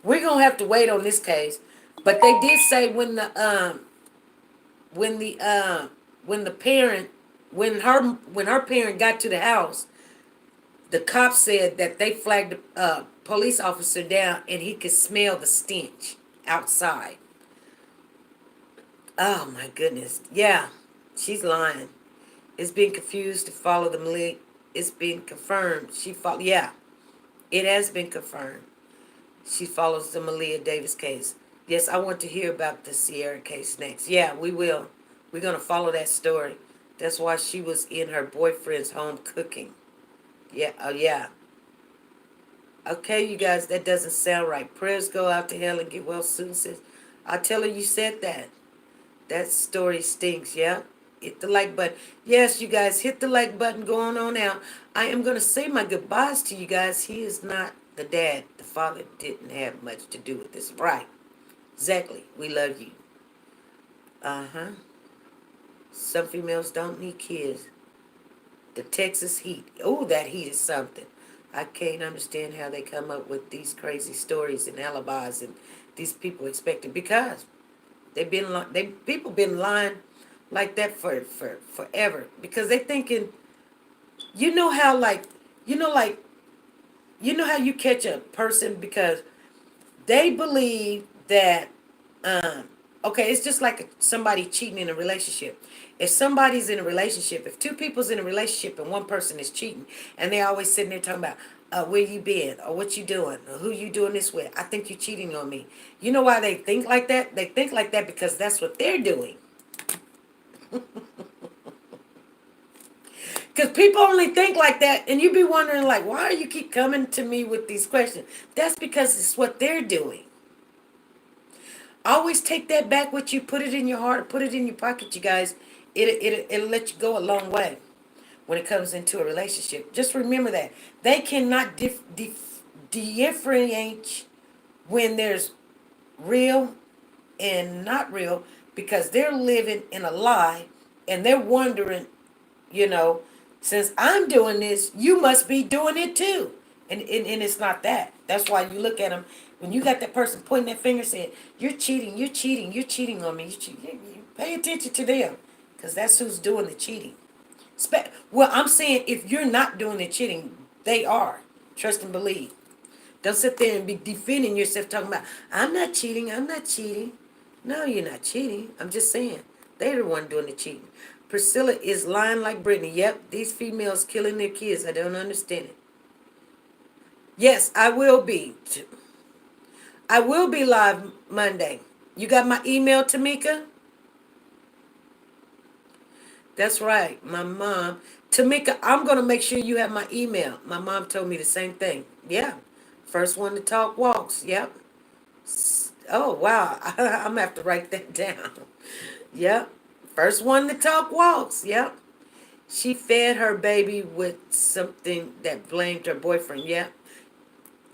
We're gonna have to wait on this case, but they did say when the when the parent when her parent got to the house, the cops said that they flagged a police officer down and he could smell the stench outside. Oh my goodness. Yeah, she's lying. It's been confused to follow the Maleah. It's been confirmed. Yeah, it has been confirmed. She follows the Malia Davis case. Yes, I want to hear about the Sierra case next. Yeah, we will. We're going to follow that story. That's why she was in her boyfriend's home cooking. Yeah, oh yeah. Okay, you guys, that doesn't sound right. Prayers go out to hell and get well soon, sis. I tell her you said that. That story stinks, yeah? Hit the like button. Yes, you guys, hit the like button going on out. I am going to say my goodbyes to you guys. He is not the dad. The father didn't have much to do with this. Right. Exactly. We love you. Uh-huh. Some females don't need kids. The Texas heat. Oh, that heat is something. I can't understand how they come up with these crazy stories and alibis and these people expecting because people been lying like that for forever because they thinking you know how like you know like you know how you catch a person because they believe that um okay, it's just like somebody cheating in a relationship. If somebody's in a relationship, if two people's in a relationship and one person is cheating and they're always sitting there talking about where you been or what you doing or who you doing this with, I think you're cheating on me. You know why they think like that? They think like that because that's what they're doing. Because people only think like that, and you be wondering, like, why do you keep coming to me with these questions? That's because it's what they're doing. Always take that back with you, put it in your heart, put it in your pocket, you guys. It'll let you go a long way when it comes into a relationship. Just remember that. They cannot differentiate when there's real and not real because they're living in a lie and they're wondering, you know, since I'm doing this, you must be doing it too. And it's not that. That's why you look at them when you got that person pointing that finger saying, you're cheating, you're cheating, you're cheating on me. You pay attention to them because that's who's doing the cheating. Well, I'm saying if you're not doing the cheating, they are. Trust and believe. Don't sit there and be defending yourself talking about, I'm not cheating, I'm not cheating. No, you're not cheating. I'm just saying. They're the one doing the cheating. Priscilla is lying like Brittany. Yep, these females killing their kids. I don't understand it. Yes, I will be. I will be live Monday. You got my email, Tamika? That's right, my mom. Tamika, I'm going to make sure you have my email. My mom told me the same thing. Yeah, First one to talk walks. Yep. Oh, wow. I'm going to have to write that down. Yep. First one to talk walks. Yep. She fed her baby with something that blamed her boyfriend. Yep.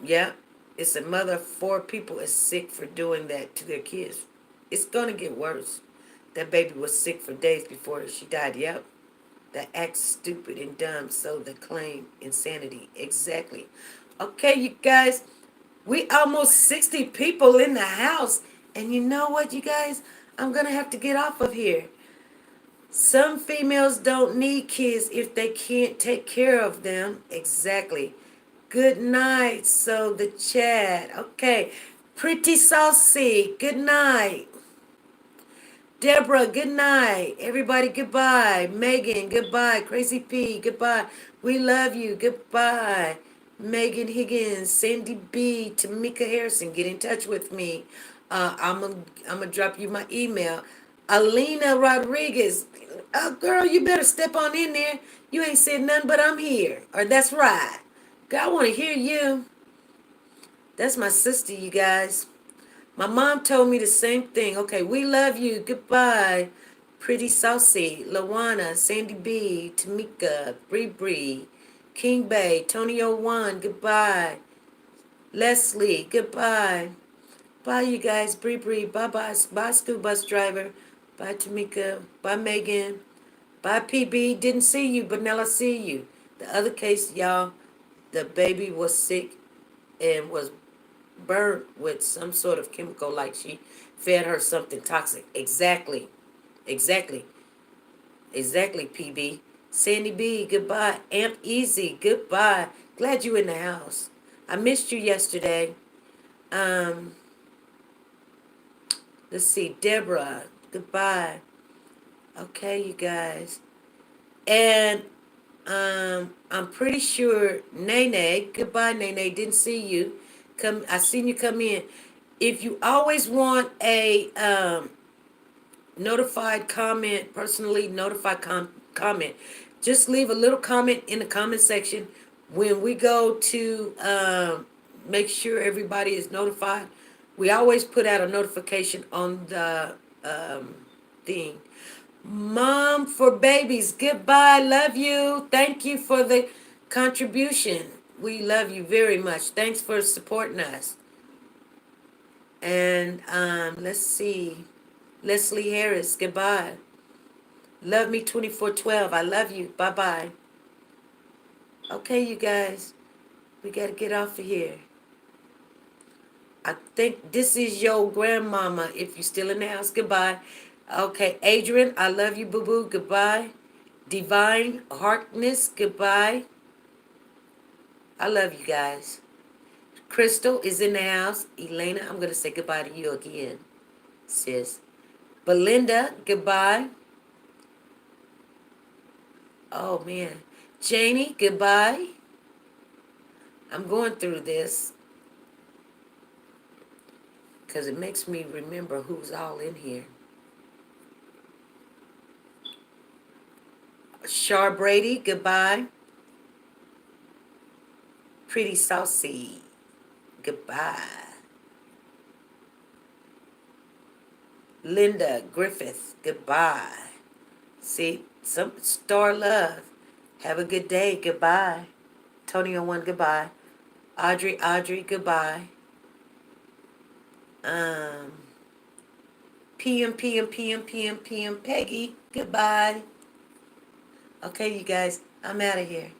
Yep. It's a mother of 4 people is sick for doing that to their kids. It's going to get worse. That baby was sick for days before she died. Yep. That act stupid and dumb, so the claim insanity. Exactly. Okay, you guys, we almost 60 people in the house. And you know what, you guys? I'm going to have to get off of here. Some females don't need kids if they can't take care of them. Exactly. Good night. So the chat. Okay. Pretty saucy. Good night. Deborah, good night. Everybody, goodbye. Megan, goodbye. Crazy P, goodbye. We love you. Goodbye. Megan Higgins, Sandy B, Tamika Harrison, get in touch with me. I'm gonna drop you my email. Alina Rodriguez, girl, you better step on in there. You ain't said nothing but I'm here. Or that's right. Girl, I want to hear you. That's my sister, you guys. My mom told me the same thing. Okay, we love you. Goodbye. Pretty Saucy, Lawana, Sandy B, Tamika, Bree Bree, King Bay, Tony O1, goodbye. Leslie, goodbye. Bye, you guys. Bree Bree, bye bye. Bye, school bus driver. Bye, Tamika. Bye, Megan. Bye, PB. Didn't see you, but now I see you. The other case, y'all, the baby was sick and was burned with some sort of chemical, like she fed her something toxic. Exactly. Exactly. Exactly, PB. Sandy B, goodbye. Amp Easy, goodbye. Glad you in the house. I missed you yesterday. Um, let's see. Deborah, goodbye. Okay, you guys. And I'm pretty sure Nene, goodbye, Nene. Didn't see you. I seen you come in. If you always want a notified comment, personally notified comment, just leave a little comment in the comment section. When we go to make sure everybody is notified, we always put out a notification on the thing. Mom for babies, goodbye, love you. Thank you for the contribution. We love you very much. Thanks for supporting us. And let's see. Leslie Harris, goodbye. Love me 2412. I love you. Bye bye. Okay, you guys, we got to get off of here. I think this is your grandmama. If you're still in the house, goodbye. Okay, Adrian, I love you, boo boo. Goodbye. Divine Harkness, goodbye. I love you guys. Crystal is in the house. Elena, I'm going to say goodbye to you again, sis. Belinda, goodbye. Oh, man. Janie, goodbye. I'm going through this because it makes me remember who's all in here. Char Brady, goodbye. Pretty Saucy, goodbye. Linda Griffith, goodbye. See, some Star Love, have a good day, goodbye. Tony on one, goodbye. Audrey, goodbye. PM, Peggy, goodbye. Okay, you guys, I'm out of here.